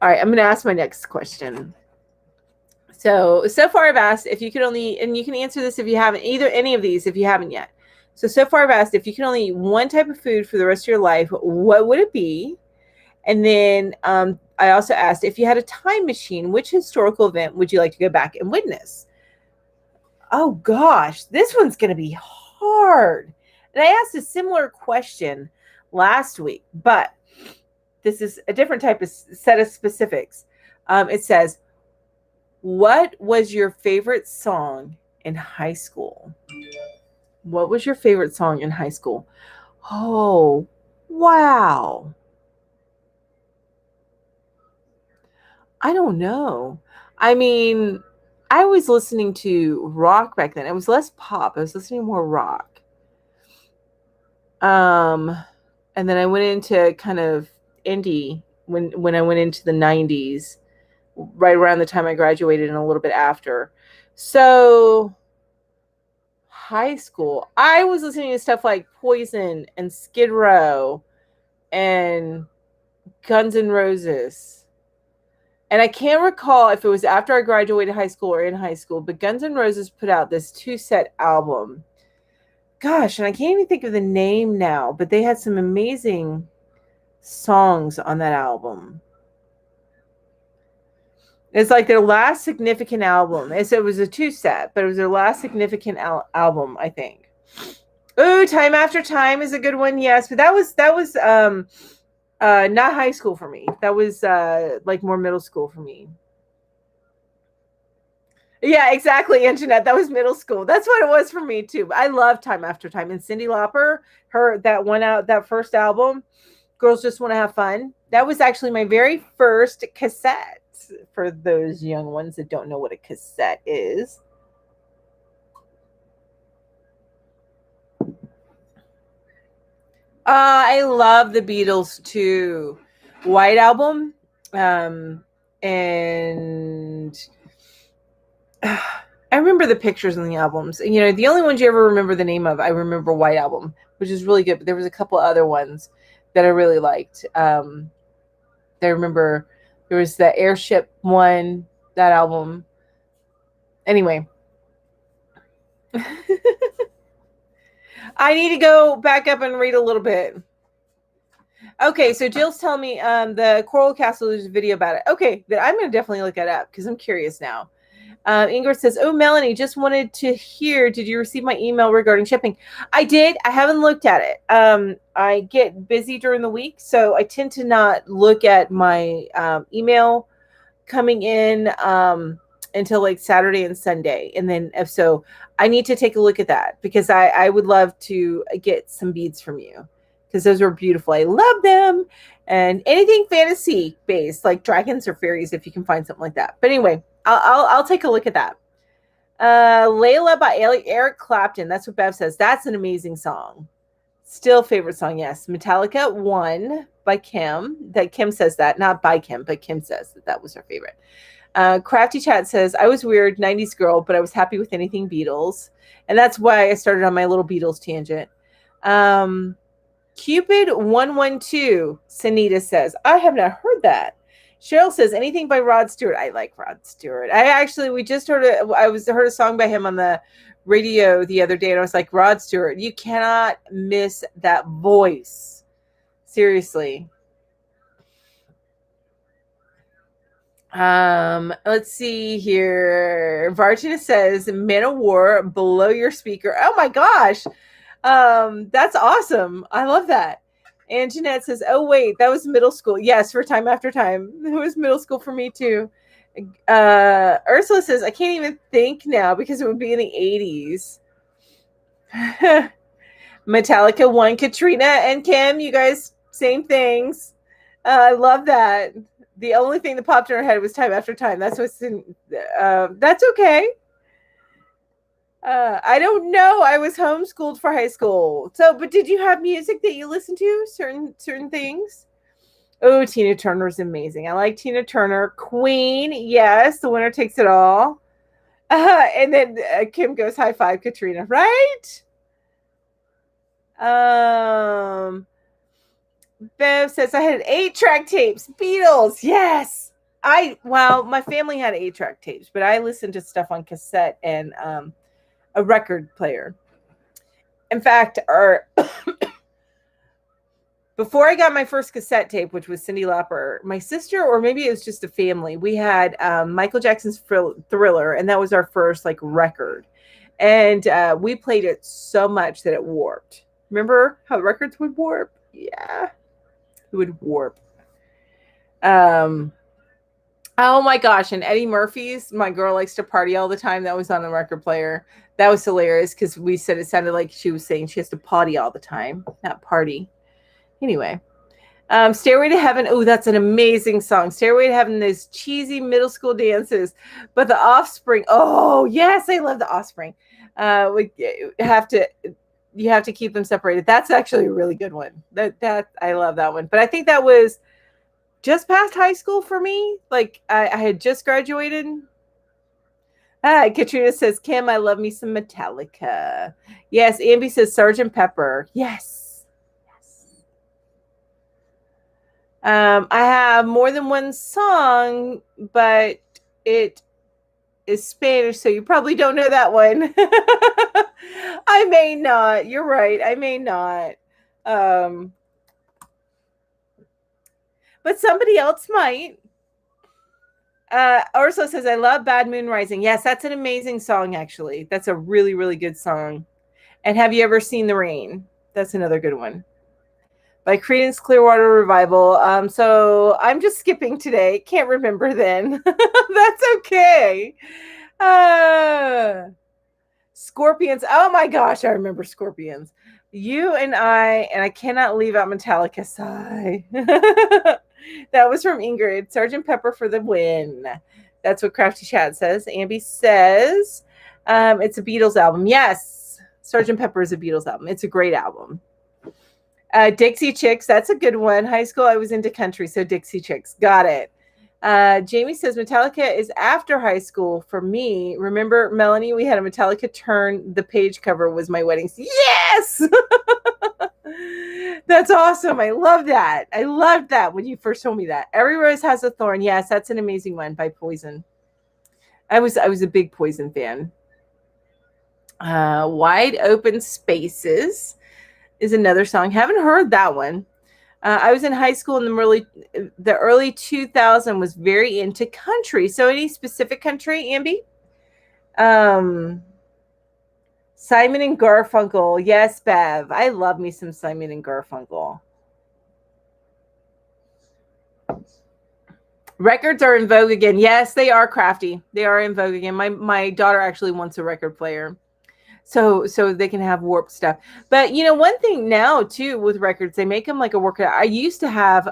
All right, I'm going to ask my next question. So far I've asked if you could only, and you can answer this if you haven't, either any of these if you haven't yet. So far I've asked if you can only eat one type of food for the rest of your life, what would it be? And then I also asked if you had a time machine, which historical event would you like to go back and witness? Oh gosh, this one's going to be hard. And I asked a similar question last week, but this is a different type of set of specifics. It says, what was your favorite song in high school? What was your favorite song in high school? Oh, wow. I don't know. I mean, I was listening to rock back then. It was less pop. I was listening to more rock. And then I went into kind of indie when I went into the 90s, right around the time I graduated and a little bit after. So high school, I was listening to stuff like Poison and Skid Row and Guns N' Roses. And I can't recall if it was after I graduated high school or in high school, but Guns N' Roses put out this 2-set album. Gosh, and I can't even think of the name now, but they had some amazing songs on that album. It's like their last significant album. It was a 2-set, but it was their last significant album, I think. Ooh, Time After Time is a good one, yes. But that was not high school for me. That was like more middle school for me. Yeah, exactly, Anjanette. That was middle school. That's what it was for me too. I love Time After Time. And Cyndi Lauper, that first album, Girls Just Want to Have Fun. That was actually my very first cassette. For those young ones that don't know what a cassette is. I love the Beatles too. White Album. And I remember the pictures on the albums. You know, the only ones you ever remember the name of, I remember White Album, which is really good. But there was a couple other ones that I really liked. I remember there was the Airship one, that album. Anyway. I need to go back up and read a little bit. Okay, so Jill's telling me the Coral Castle, there's a video about it. Okay, then I'm going to definitely look that up because I'm curious now. Ingrid says, oh, Melanie, just wanted to hear, did you receive my email regarding shipping? I did. I haven't looked at it. I get busy during the week, so I tend to not look at my email coming in until like Saturday and Sunday. And then if so, I need to take a look at that because I would love to get some beads from you because those are beautiful. I love them. And anything fantasy based, like dragons or fairies, if you can find something like that. But anyway, I'll take a look at that. Layla by Eric Clapton. That's what Bev says. That's an amazing song. Still favorite song, yes. Metallica 1 by Kim. That Kim says that, not by Kim, but Kim says that was her favorite. Crafty Chat says, I was weird, 90s girl, but I was happy with anything Beatles. And that's why I started on my little Beatles tangent. Cupid 112, Sanita says, I have not heard that. Cheryl says, anything by Rod Stewart. I like Rod Stewart. We just heard heard a song by him on the radio the other day, and I was like, Rod Stewart, you cannot miss that voice. Seriously. Let's see here. Vartina says, Men of War, Below Your Speaker. Oh my gosh. That's awesome. I love that. And Jeanette says, oh, wait, that was middle school. Yes, for Time After Time. It was middle school for me, too. Ursula says, I can't even think now because it would be in the 80s. Metallica 1, Katrina and Kim, you guys, same things. I love that. The only thing that popped in her head was Time After Time. That's what's in. That's okay. I don't know. I was homeschooled for high school. But did you have music that you listened to? Certain things? Oh, Tina Turner's amazing. I like Tina Turner. Queen, yes. The winner takes it all. And then Kim goes, high five, Katrina. Right? Bev says, I had 8-track tapes. Beatles, yes. My family had 8-track tapes, but I listened to stuff on cassette and a record player. In fact, before I got my first cassette tape, which was Cyndi Lauper, my sister, or maybe it was just a family, we had Michael Jackson's Thriller, and that was our first like record. And we played it so much that it warped. Remember how records would warp? Yeah, it would warp. Oh my gosh. And Eddie Murphy's My Girl Likes to Party All the Time. That was on the record player. That was hilarious because we said it sounded like she was saying she has to potty all the time, not party. Anyway. Stairway to Heaven. Oh, that's an amazing song. Stairway to Heaven, those cheesy middle school dances. But The Offspring. Oh, yes, I love The Offspring. You have to keep them separated. That's actually a really good one. That I love that one. But I think that was just past high school for me. Like I had just graduated. Katrina says, Kim, I love me some Metallica. Yes, Ambi says Sergeant Pepper. Yes. I have more than one song, but it is Spanish, so you probably don't know that one. I may not. You're right. I may not. But somebody else might. Ursula says, I love Bad Moon Rising. Yes, that's an amazing song, actually. That's a really, really good song. And have you ever seen The Rain? That's another good one. By Creedence Clearwater Revival. So I'm just skipping today. Can't remember then. That's okay. Scorpions. Oh my gosh, I remember Scorpions. You and I cannot leave out Metallica. Sigh. That was from Ingrid. Sergeant Pepper for the win. That's what Crafty Chat says. Ambi says it's a Beatles album. Yes, Sergeant Pepper is a Beatles album. It's a great album. Dixie Chicks. That's a good one. High school, I was into country, so Dixie Chicks. Got it. Jamie says Metallica is after high school for me. Remember, Melanie, we had a Metallica turn. The page cover was my wedding. Yes! That's awesome. I love that. I loved that when you first told me that. Every Rose Has a Thorn. Yes, that's an amazing one by Poison. I was a big Poison fan. Wide Open Spaces is another song. Haven't heard that one. I was in high school in the early 2000s, was very into country. So any specific country, Ambi? Simon and Garfunkel. Yes, Bev. I love me some Simon and Garfunkel. Records are in vogue again. Yes, they are, Crafty. They are in vogue again. My daughter actually wants a record player. So they can have Warped stuff. But you know, one thing now too with records, they make them like a workout. I used to have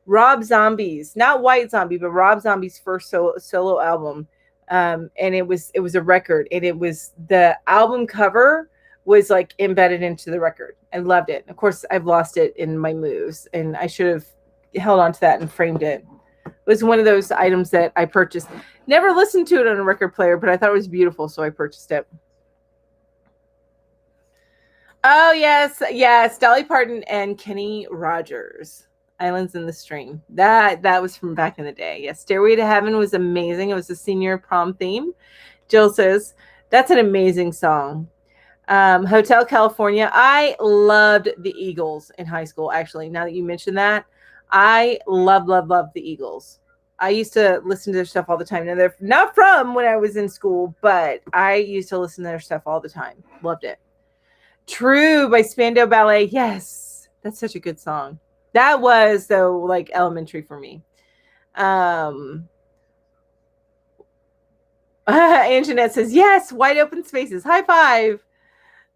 Rob Zombie's, not White Zombie, but Rob Zombie's first solo album. And it was a record, and it was the album cover was like embedded into the record. I loved it. Of course, I've lost it in my moves, and I should have held on to that and framed it. It was one of those items that I purchased. Never listened to it on a record player, but I thought it was beautiful, so I purchased it. Oh, yes. Dolly Parton and Kenny Rogers. Islands in the Stream. That was from back in the day. Yes, Stairway to Heaven was amazing. It was a senior prom theme. Jill says, that's an amazing song. Hotel California. I loved the Eagles in high school, actually. Now that you mentioned that, I love the Eagles. I used to listen to their stuff all the time. Now, they're not from when I was in school, but I used to listen to their stuff all the time. Loved it. True by Spandau Ballet. Yes, that's such a good song. That was, though, like elementary for me. And Jeanette says, yes, Wide Open Spaces. High five.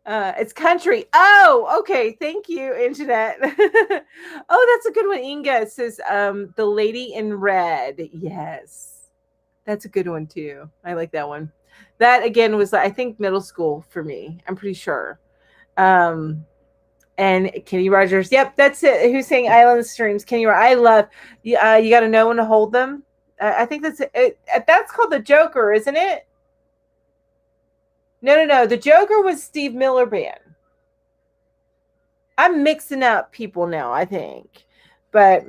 It's country. Oh, okay. Thank you, Anjanette. Oh, that's a good one. Inga says, The Lady in Red. Yes. That's a good one, too. I like that one. That, again, was, I think, middle school for me. I'm pretty sure. And Kenny Rogers. Yep, that's it. Who's saying Island Streams? Kenny Rogers. I love, you got to know when to hold them. I think that's it. That's called The Joker, isn't it? No. The Joker was Steve Miller Band. I'm mixing up people now, I think. But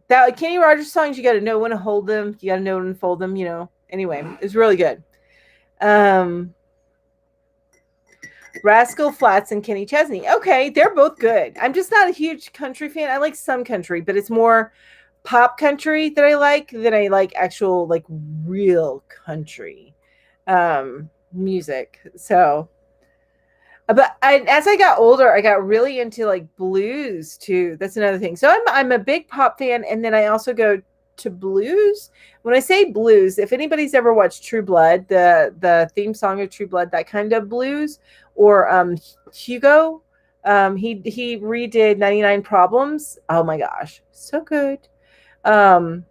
that Kenny Rogers songs, you got to know when to hold them. You got to know when to fold them, you know. Anyway, it's really good. Rascal Flatts and Kenny Chesney. Okay, they're both good. I'm just not a huge country fan. I like some country, but it's more pop country that I like than I like actual, like, real country music. So, but as I got older, I got really into like blues too. That's another thing. So I'm a big pop fan, and then I also go to blues. When I say blues, if anybody's ever watched True Blood, the theme song of True Blood, that kind of blues, or Hugo, he redid 99 Problems. Oh my gosh, so good. And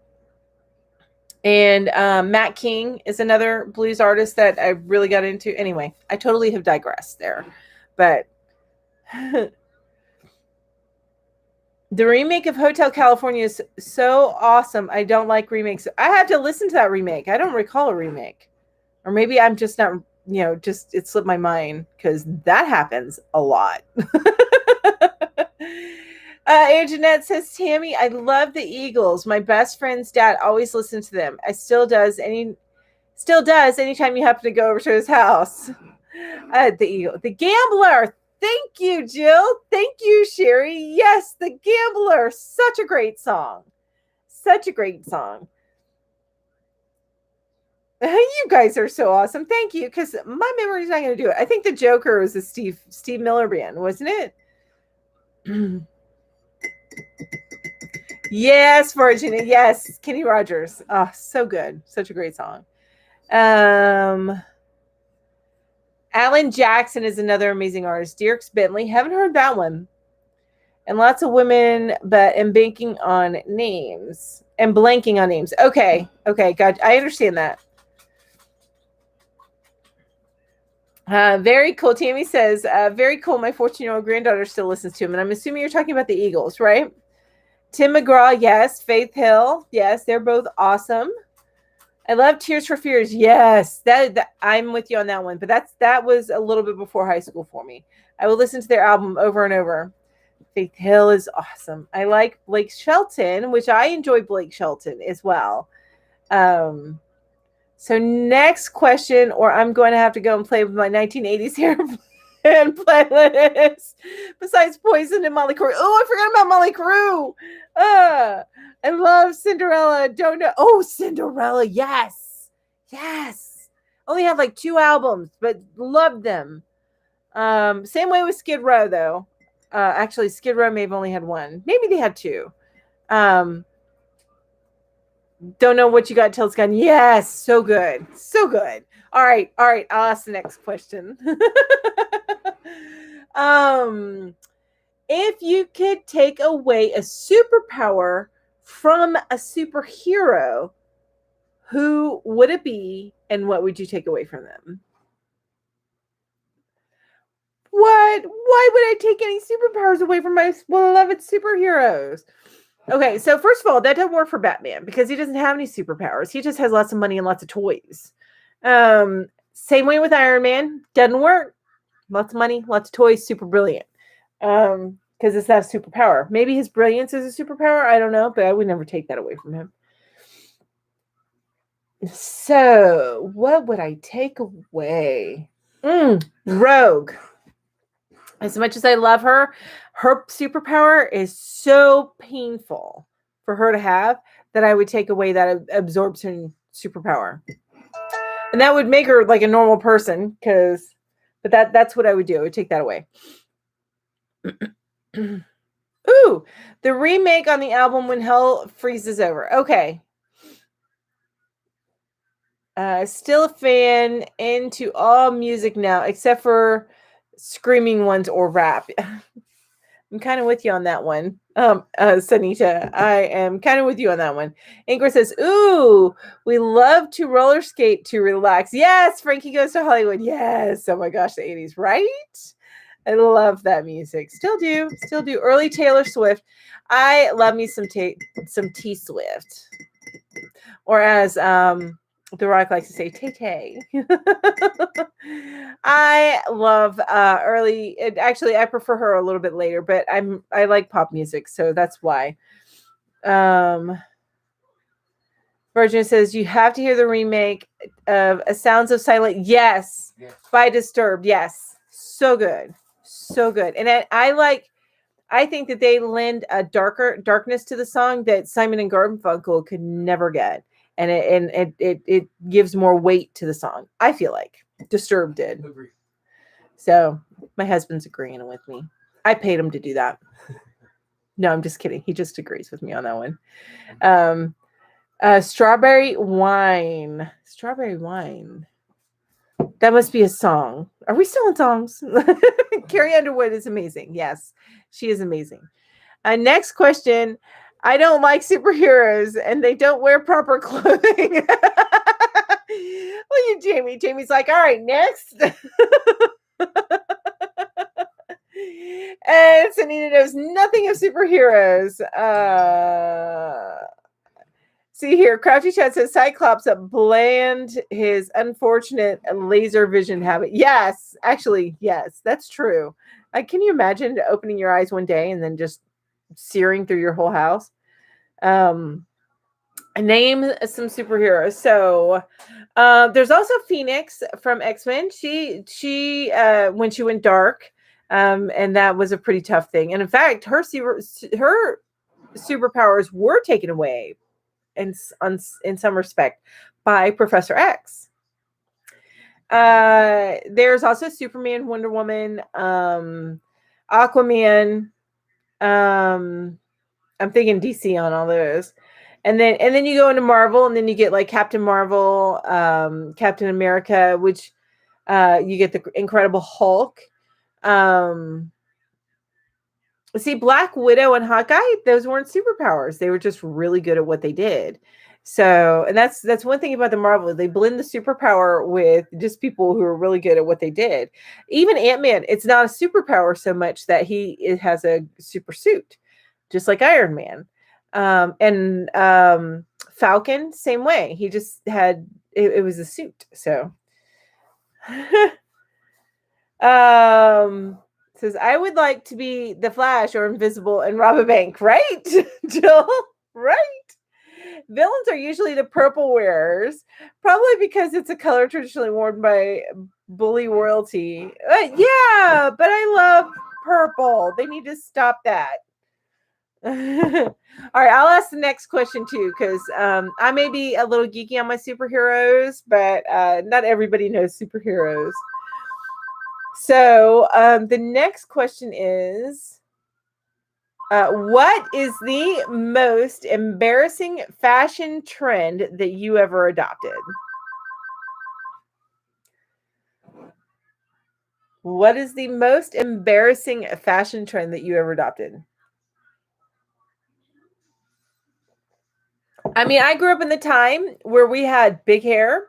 Matt King is another blues artist that I really got into. Anyway, I totally have digressed there, but the remake of Hotel California is so awesome. I don't like remakes. I have to listen to that remake. I don't recall a remake. Or maybe I'm just not, just it slipped my mind because that happens a lot. Anjanette says, Tammy, I love the Eagles. My best friend's dad always listened to them. I still does anytime you happen to go over to his house. The Eagle, the Gambler. Thank you, Jill. Thank you, Sherry. Yes, the Gambler. Such a great song. Such a great song. You guys are so awesome. Thank you, because my memory's not going to do it. I think the Joker was a Steve Miller band, wasn't it? Yes, Virginia. Yes, Kenny Rogers. Oh, so good. Such a great song. Alan Jackson is another amazing artist. Dierks Bentley. Haven't heard that one. And lots of women, but am banking on names. And blanking on names. Okay. God, I understand that. Very cool. Tammy says, very cool. My 14-year-old granddaughter still listens to him. And I'm assuming you're talking about the Eagles, right? Tim McGraw, yes. Faith Hill, yes. They're both awesome. I love Tears for Fears. Yes, that I'm with you on that one. But that was a little bit before high school for me. I will listen to their album over and over. Faith Hill is awesome. I like Blake Shelton, which I enjoy Blake Shelton as well. So next question, or I'm going to have to go and play with my 1980s hair and playlist. Besides Poison and Molly Crew. Oh, I forgot about Molly Crew. I love Cinderella. Don't know. Oh, Cinderella. Yes. Only have like 2 albums, but loved them. Same way with Skid Row, though. Actually, Skid Row may have only had 1. Maybe they had 2. Don't know what you got till it's gone. Yes, so good. All right. I'll ask the next question. If you could take away a superpower from a superhero, who would it be, and what would you take away from them? What? Why would I take any superpowers away from my beloved superheroes? Okay, so first of all, that doesn't work for Batman because he doesn't have any superpowers. He just has lots of money and lots of toys. Same way with Iron Man. Doesn't work. Lots of money, lots of toys, super brilliant. Because it's not a superpower. Maybe his brilliance is a superpower. I don't know, but I would never take that away from him. So, what would I take away? Rogue. As much as I love her, her superpower is so painful for her to have that I would take away that absorption superpower. And that would make her like a normal person, but that's what I would do. I would take that away. Ooh, the remake on the album When Hell Freezes Over. Okay. Still a fan, into all music now, except for screaming ones or rap. I'm kind of with you on that one. Sanita, I am kind of with you on that one. Ingrid says, ooh, we love to roller skate to relax. Yes, Frankie Goes to Hollywood. Yes. Oh my gosh, the 80s, right? I love that music. Still do. Early Taylor Swift. I love me some T Swift. Or as The Rock likes to say, Tay. I love early. Actually, I prefer her a little bit later, but I like pop music, so that's why. Virgin says you have to hear the remake of A Sounds of Silence. Yes, by Disturbed. Yes, so good. And I think that they lend a darkness to the song that Simon and Garfunkel could never get. And it gives more weight to the song. I feel like Disturbed did. Agree. So my husband's agreeing with me. I paid him to do that. No, I'm just kidding. He just agrees with me on that one. Strawberry Wine. That must be a song. Are we still in songs? Carrie Underwood is amazing. Yes, she is amazing. Next question. I don't like superheroes and they don't wear proper clothing. Look at Jamie. Jamie's like, all right, next. And Sanita knows nothing of superheroes. See here, Crafty Chat says Cyclops bland his unfortunate laser vision habit. Yes, actually, yes, that's true. Can you imagine opening your eyes one day and then just searing through your whole house? Name some superheroes. So there's also Phoenix from X-Men. She when she went dark, and that was a pretty tough thing. And in fact, her superpowers were taken away in some respect by Professor X. There's also Superman, Wonder Woman, Aquaman. I'm thinking DC on all those. And then you go into Marvel, and then you get like Captain Marvel, Captain America, which you get the Incredible Hulk. See, Black Widow and Hawkeye, those weren't superpowers. They were just really good at what they did. So, and that's one thing about the Marvel. They blend the superpower with just people who are really good at what they did. Even Ant-Man, it's not a superpower so much that it has a super suit, just like Iron Man. And Falcon, same way. He just had, it was a suit. So, says, I would like to be the Flash or Invisible and rob a bank, right? Jill, right? Villains are usually the purple wearers, probably because it's a color traditionally worn by bully royalty. Yeah, but I love purple. They need to stop that. All right, I'll ask the next question too, because I may be a little geeky on my superheroes, but not everybody knows superheroes. So the next question is, what is the most embarrassing fashion trend that you ever adopted? What is the most embarrassing fashion trend that you ever adopted? I mean, I grew up in the time where we had big hair.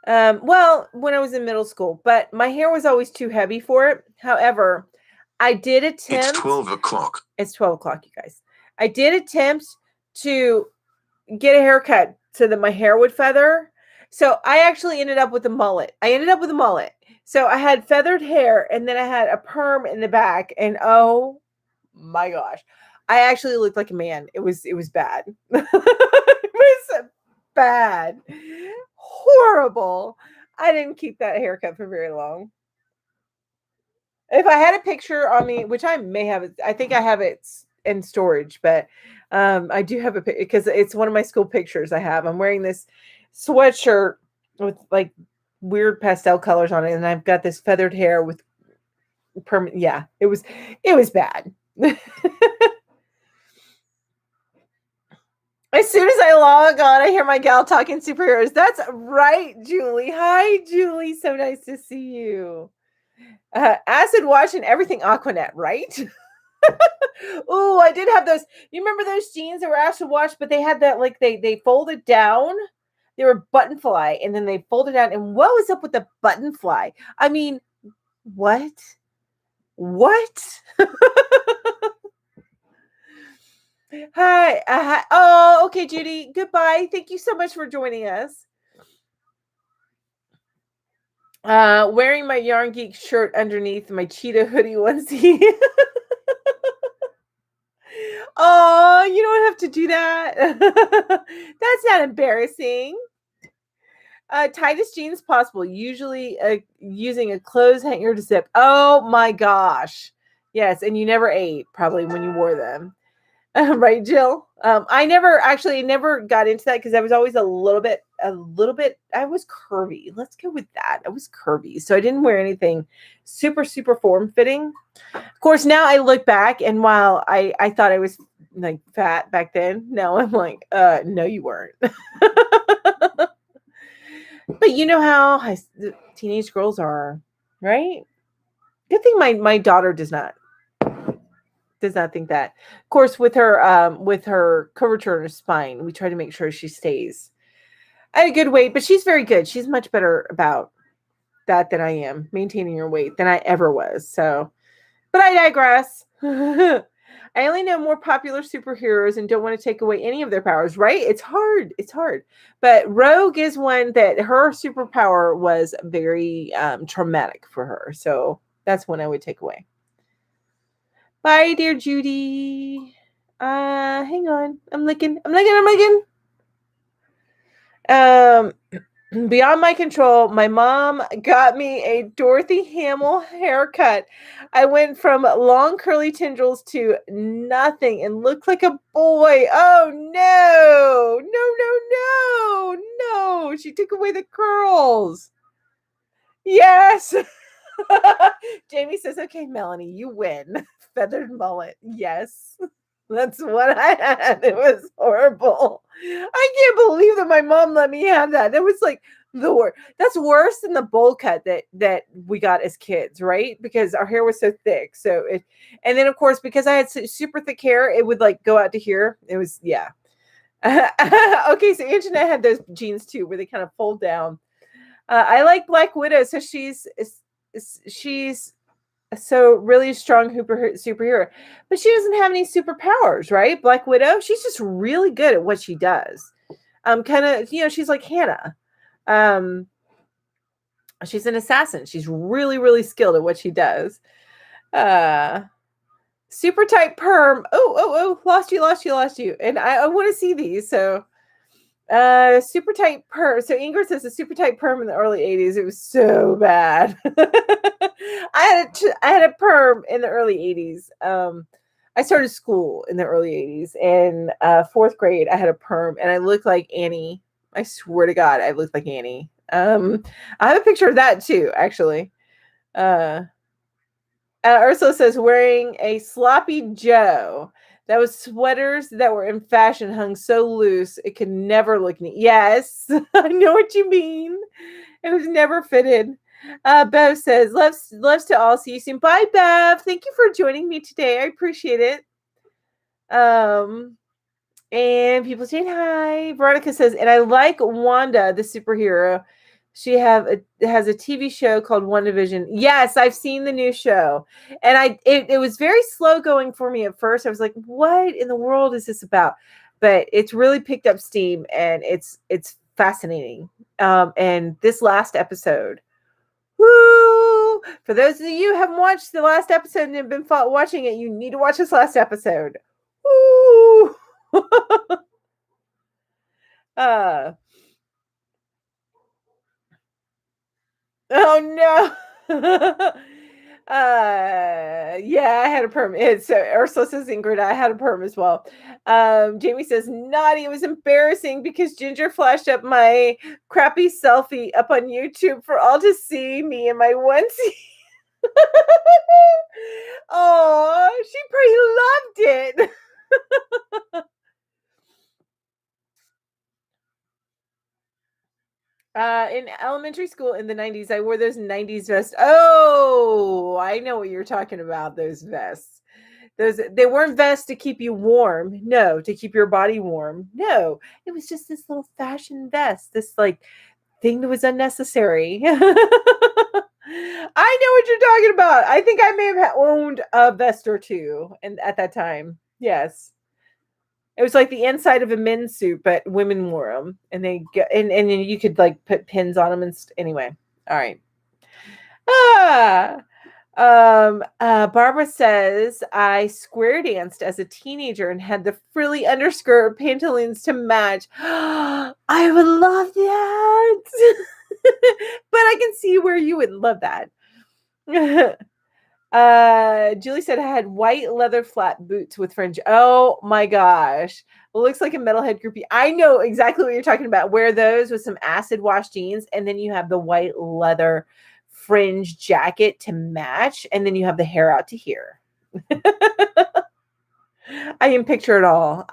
Well, when I was in middle school, but my hair was always too heavy for it. However, I did attempt. It's 12 o'clock. It's 12 o'clock, you guys. I did attempt to get a haircut so that my hair would feather. So I actually ended up with a mullet. So I had feathered hair, and then I had a perm in the back, and oh my gosh, I actually looked like a man. It was bad. It was bad. Horrible. I didn't keep that haircut for very long. If I had a picture on me, which I may have, I think I have it in storage, but I do have a picture because it's one of my school pictures I have. I'm wearing this sweatshirt with like weird pastel colors on it, and I've got this feathered hair with permanent. Yeah, it was bad. As soon as I log on, I hear my gal talking superheroes. That's right, Julie. Hi, Julie. So nice to see you. Acid wash and everything Aquanet, right? Oh, I did have those. You remember those jeans that were acid wash, but they had that, like, they folded down. They were button fly, and then they folded down. And what was up with the button fly? I mean, what? Hi. Hi. Oh, okay, Judy. Goodbye. Thank you so much for joining us. Wearing my Yarn Geek shirt underneath my cheetah hoodie onesie. Oh, you don't have to do that. That's not embarrassing. Tightest jeans possible, usually using a clothes hanger to zip. Oh my gosh. Yes, and you never ate probably when you wore them. Right, Jill? I never got into that because I was always a little bit, I was curvy. Let's go with that. I was curvy. So I didn't wear anything super, super form-fitting. Of course, now I look back, and while I thought I was like fat back then, now I'm like, no, you weren't. But you know how teenage girls are, right? Good thing my daughter does not think that. Of course, with her curvature in her spine, we try to make sure she stays at a good weight, but she's very good. She's much better about that than I am, maintaining her weight, than I ever was. So, but I digress. I only know more popular superheroes and don't want to take away any of their powers, right? It's hard. It's hard. But Rogue is one that her superpower was very traumatic for her. So that's one I would take away. Bye, dear Judy. Hang on. I'm looking. Beyond my control, my mom got me a Dorothy Hamill haircut. I went from long curly tendrils to nothing and looked like a boy. Oh no, no, no, no, no. She took away the curls. Yes. Jamie says, okay, Melanie, you win. Feathered mullet. Yes. That's what I had. It was horrible. I can't believe that my mom let me have that. It was like the worst. That's worse than the bowl cut that we got as kids, right? Because our hair was so thick. So it, and then of course because I had super thick hair, it would like go out to here. It was yeah. Okay, so Anjanette had those jeans too, where they kind of fold down. I like Black Widow, so she's so really strong superhero, but she doesn't have any superpowers, right? Black Widow, she's just really good at what she does. Kind of, she's like Hannah. She's an assassin. She's really, really skilled at what she does. Super tight perm. Oh, lost you. And I want to see these. So, super tight perm. So Ingrid says a super tight perm in the early 80s. It was so bad. I had a perm in the early 80s. I started school in the early 80s, and fourth grade I had a perm, and I looked like Annie. I swear to God, I looked like Annie. I have a picture of that too, actually. Ursula says wearing a sloppy Joe. That was sweaters that were in fashion, hung so loose it could never look neat. Yes, I know what you mean. It was never fitted. Bev says, loves to all. See you soon. Bye, Bev. Thank you for joining me today. I appreciate it. And people saying hi. Veronica says, and I like Wanda, the superhero. She has a TV show called WandaVision. Yes, I've seen the new show. And it was very slow going for me at first. I was like, what in the world is this about? But it's really picked up steam, and it's fascinating. And this last episode, woo! For those of you who haven't watched the last episode and have been watching it, you need to watch this last episode. Woo! Oh no. Yeah, I had a perm. So Ursula says, Ingrid, I had a perm as well. Jamie says, naughty. It was embarrassing because Ginger flashed up my crappy selfie up on YouTube for all to see, me in my onesie. Oh, she probably loved it. In elementary school in the 90s, I wore those 90s vests. Oh, I know what you're talking about, those vests. They weren't vests to keep you warm. No, to keep your body warm. No, it was just this little fashion vest, this like thing that was unnecessary. I know what you're talking about. I think I may have owned a vest or two at that time. Yes. It was like the inside of a men's suit, but women wore them, and and you could like put pins on them anyway. All right. Barbara says I square danced as a teenager and had the frilly underskirt pantaloons to match. I would love that. But I can see where you would love that. Julie said I had white leather flat boots with fringe. Oh my gosh. It looks like a metalhead groupie. I know exactly what you're talking about. Wear those with some acid wash jeans, and then you have the white leather fringe jacket to match, and then you have the hair out to here. I can picture it all.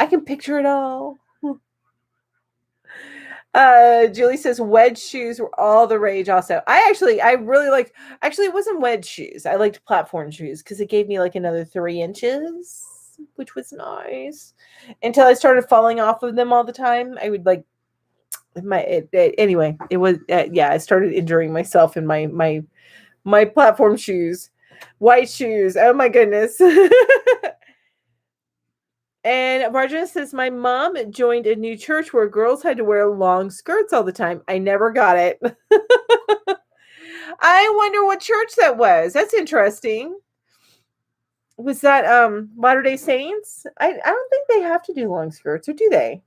Julie says wedge shoes were all the rage also. It wasn't wedge shoes. I liked platform shoes because it gave me like another 3 inches, which was nice. Until I started falling off of them all the time. I would like anyway, it was I started injuring myself in my platform shoes. White shoes. Oh my goodness. And Marjorie says, my mom joined a new church where girls had to wear long skirts all the time. I never got it. I wonder what church that was. That's interesting. Was that Latter-day Saints? I don't think they have to do long skirts, or do they?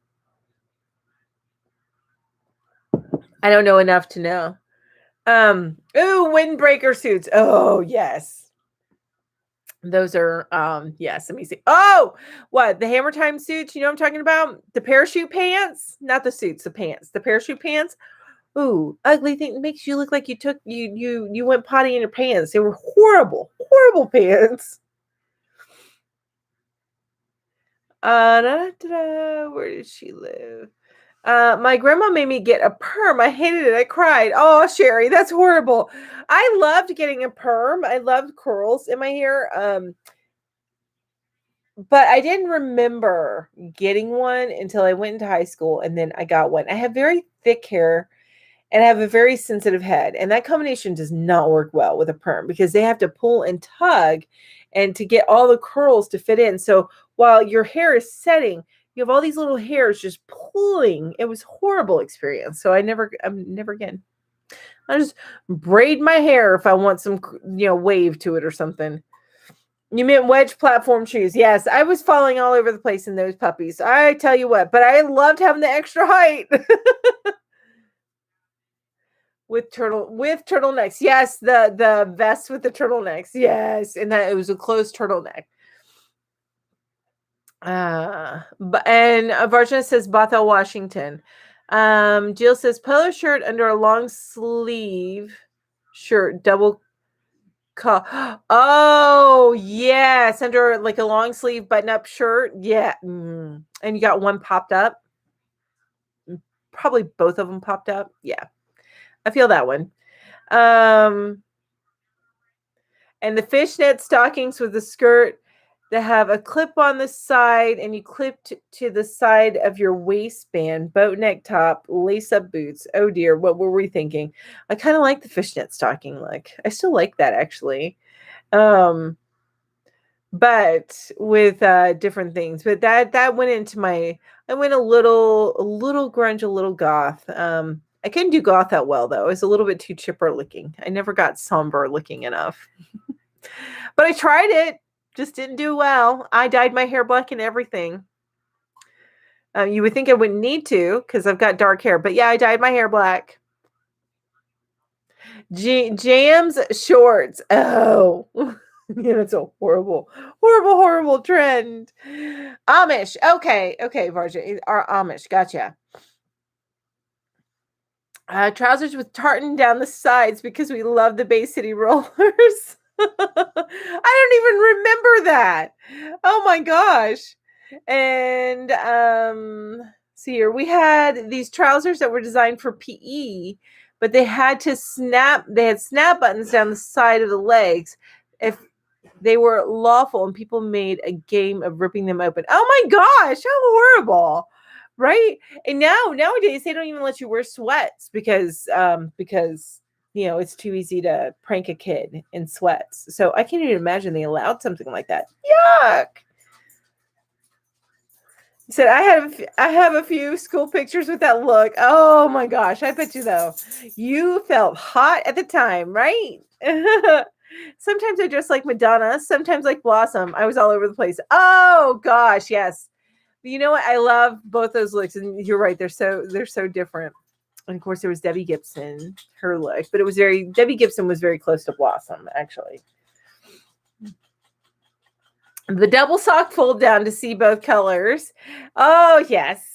I don't know enough to know. Ooh, windbreaker suits. Oh, yes. Those are yes, let me see. Oh, what? The Hammer Time suits, you know what I'm talking about? The parachute pants? Not the suits, the pants. The parachute pants. Ooh, ugly thing makes you look like you took you went potty in your pants. They were horrible, horrible pants. Where did she live? My grandma made me get a perm. I hated it. I cried. Oh, Sherry, that's horrible. I loved getting a perm. I loved curls in my hair. But I didn't remember getting one until I went into high school, and then I got one. I have very thick hair and I have a very sensitive head, and that combination does not work well with a perm because they have to pull and tug and to get all the curls to fit in. So while your hair is setting, you have all these little hairs just pulling. It was a horrible experience. So I'm never again. I just braid my hair if I want some, wave to it or something. You meant wedge platform shoes. Yes, I was falling all over the place in those puppies. I tell you what, but I loved having the extra height. with turtlenecks. Yes, the vest with the turtlenecks. Yes, and that it was a closed turtleneck. But and Varjana says Bothell, Washington. Jill says polo shirt under a long sleeve shirt, double oh yes, under like a long sleeve button up shirt. Yeah, and you got one popped up. Probably both of them popped up. Yeah, I feel that one. And the fishnet stockings with the skirt that have a clip on the side, and you clip to the side of your waistband, boat neck top, lace up boots. Oh dear, what were we thinking? I kind of like the fishnet stocking look. I still like that actually. But with different things. But that went into my I went a little grunge, a little goth. I couldn't do goth that well though. It was a little bit too chipper looking. I never got somber looking enough. But I tried it. Just didn't do well. I dyed my hair black and everything. You would think I wouldn't need to because I've got dark hair. But yeah, I dyed my hair black. Jams shorts. Oh. Yeah, it's a horrible trend. Amish. Okay, Varja. Our Amish. Gotcha. Trousers with tartan down the sides because we love the Bay City rollers. I don't even remember that. Oh my gosh. And see here, we had these trousers that were designed for PE, but they had snap buttons down the side of the legs if they were lawful, and people made a game of ripping them open. Oh my gosh, how horrible. Right? And nowadays they don't even let you wear sweats because it's too easy to prank a kid in sweats. So I can't even imagine they allowed something like that. Yuck. He said, I have a few school pictures with that look. Oh my gosh. I bet you though. You felt hot at the time, right? Sometimes I dress like Madonna, sometimes like Blossom. I was all over the place. Oh gosh, yes. But you know what? I love both those looks, and you're right. They're so different. And of course, there was Debbie Gibson, her look, but Debbie Gibson was very close to Blossom, actually. The double sock fold down to see both colors. Oh, yes.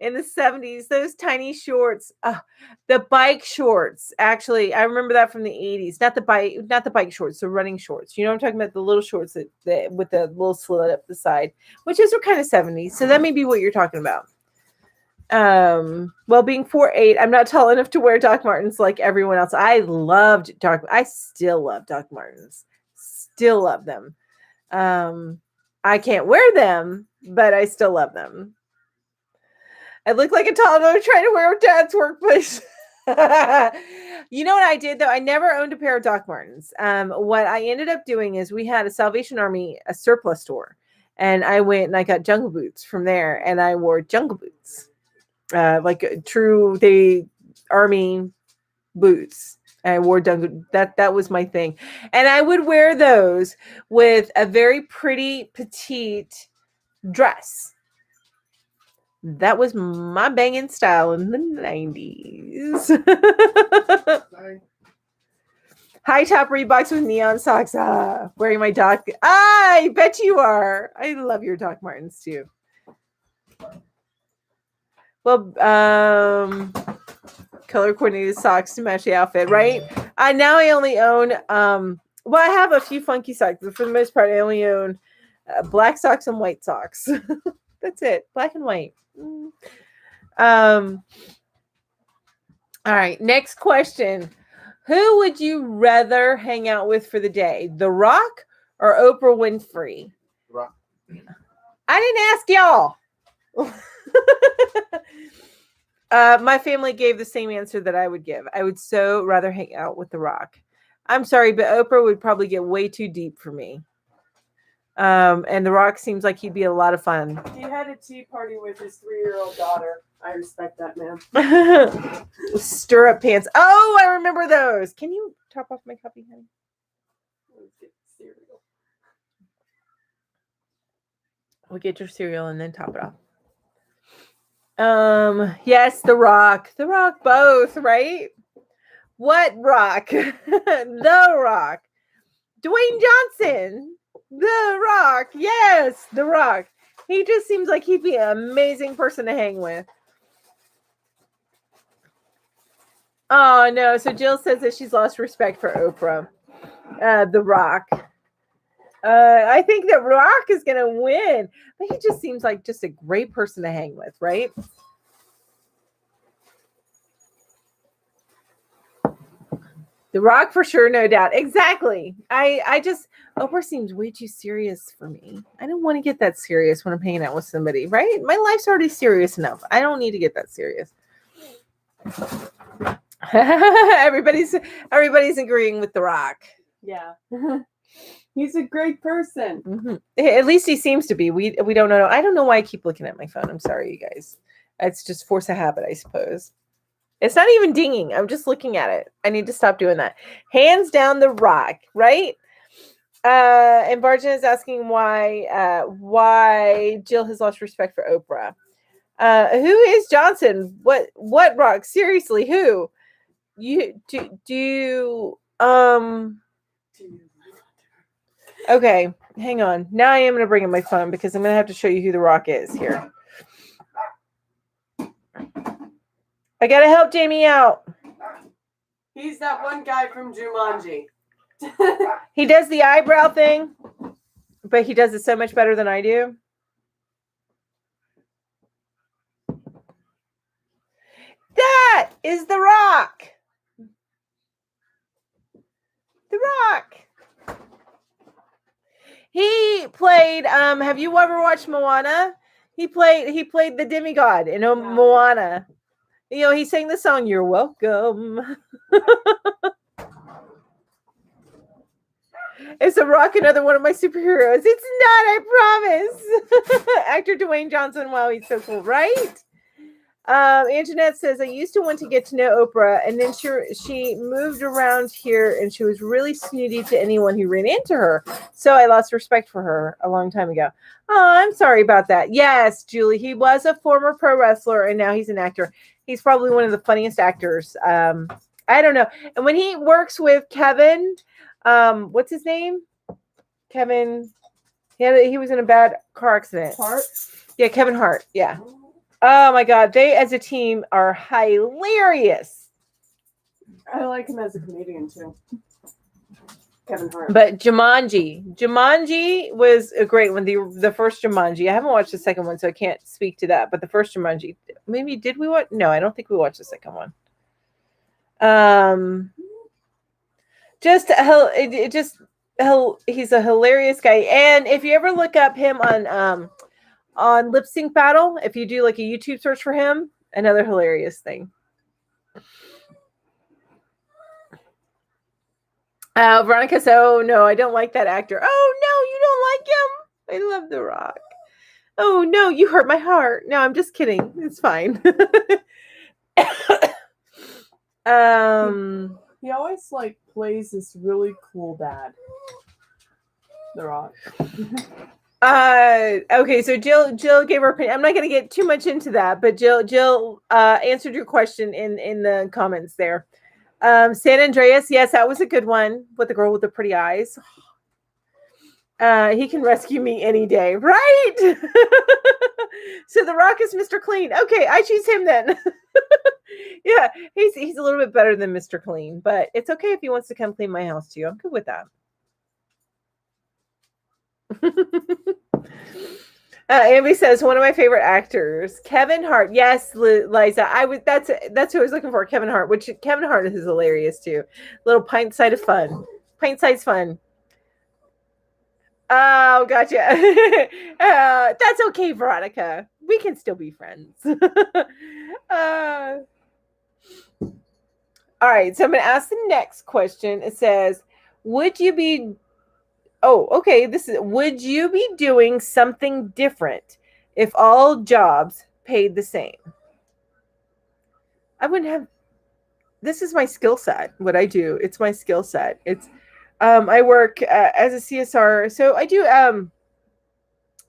In the 70s, those tiny shorts, the bike shorts. Actually, I remember that from the 80s. Not the bike shorts, the running shorts. You know what I'm talking about? The little shorts that with the little slit up the side, which is kind of 70s. So that may be what you're talking about. Well, being 4'8", I'm not tall enough to wear Doc Martens like everyone else. I still love Doc Martens. Still love them. I can't wear them, but I still love them. I look like a toddler trying to wear Dad's workplace. You know what I did though? I never owned a pair of Doc Martens. What I ended up doing is we had a Salvation Army, a surplus store, And I went and I got Jungle Boots from there, and I wore Jungle Boots, like true the army boots. I wore Jungle. That was my thing, and I would wear those with a very pretty petite dress. That was my banging style in the 90s. High top Reeboks with neon socks. Wearing my Doc. I bet you are. I love your Doc Martens too. Well, color coordinated socks to match the outfit, right? Now I only own well, I have a few funky socks, but for the most part I only own black socks and white socks. That's it. Black and white. All right, next question. Who would you rather hang out with for the day? The Rock or Oprah Winfrey? Rock. I didn't ask y'all. My family gave the same answer that I would give. I would so rather hang out with The Rock. I'm sorry, but Oprah would probably get way too deep for me. And The Rock seems like he'd be a lot of fun. He had a tea party with his 3-year-old daughter. I respect that, man. Stirrup pants. Oh, I remember those. Can you top off my coffee, honey? Let's get cereal. We'll get your cereal and then top it off. Yes, The Rock. The Rock, both, right? What Rock? The Rock. Dwayne Johnson. The Rock. Yes, The Rock. He just seems like he'd be an amazing person to hang with. Oh, no. So Jill says that she's lost respect for Oprah. The Rock. I think that Rock is going to win. But he just seems like just a great person to hang with, right? The Rock for sure, no doubt. Exactly. I just, Oprah seems way too serious for me. I don't want to get that serious when I'm hanging out with somebody, right? My life's already serious enough. I don't need to get that serious. everybody's agreeing with The Rock. Yeah. He's a great person. Mm-hmm. At least he seems to be. We don't know. I don't know why I keep looking at my phone. I'm sorry, you guys. It's just force of habit, I suppose. It's not even dinging. I'm just looking at it. I need to stop doing that. Hands down, The Rock, right? And Barjan is asking why Jill has lost respect for Oprah. Who is Johnson? What Rock? Seriously, who? You do okay, hang on. Now I am going to bring in my phone because I'm going to have to show you who The Rock is here. I got to help Jamie out. He's that one guy from Jumanji. He does the eyebrow thing, but he does it so much better than I do. That is The Rock. The Rock. He played, have you ever watched Moana? He played the demigod in Moana. You know, he sang the song, "You're Welcome." Is The Rock another one of my superheroes? It's not, I promise. Actor Dwayne Johnson, wow, he's so cool, right? Anjanette says, I used to want to get to know Oprah, and then she moved around here, and she was really snooty to anyone who ran into her. So I lost respect for her a long time ago. Oh, I'm sorry about that. Yes, Julie, he was a former pro wrestler, and now he's an actor. He's probably one of the funniest actors. I don't know. And when he works with Kevin, what's his name? Kevin. He was in a bad car accident. Hart? Yeah, Kevin Hart. Yeah. Oh my God, they as a team are hilarious. I like him as a comedian too. Kevin Hart. But Jumanji was a great one. The first Jumanji. I haven't watched the second one, so I can't speak to that. But the first Jumanji, maybe did we watch? No, I don't think we watched the second one. He's a hilarious guy. And if you ever look up him on Lip Sync Battle, if you do like a YouTube search for him, another hilarious thing. Veronica says, oh no, I don't like that actor. Oh no, you don't like him? I love The Rock. Oh no, you hurt my heart. No, I'm just kidding. It's fine. He always like plays this really cool dad. The Rock. Okay, so Jill gave her opinion. I'm not going to get too much into that, but Jill answered your question in the comments there. San Andreas, yes, that was a good one with the girl with the pretty eyes. He can rescue me any day, right? So The Rock is Mr. Clean. Okay, I choose him then. Yeah, he's a little bit better than Mr. Clean, but it's okay if he wants to come clean my house too. I'm good with that. Amy says one of my favorite actors, Kevin Hart. Yes, Liza, that's who I was looking for, Kevin Hart. Which Kevin Hart is hilarious too. Little pint side of fun. Pint side's fun. Oh, gotcha. That's okay, Veronica. We can still be friends. All right, so I'm going to ask the next question. It says, would you be doing something different if all jobs paid the same? I wouldn't have. This is my skill set. What I do, it's my skill set. It's I work as a CSR, so I do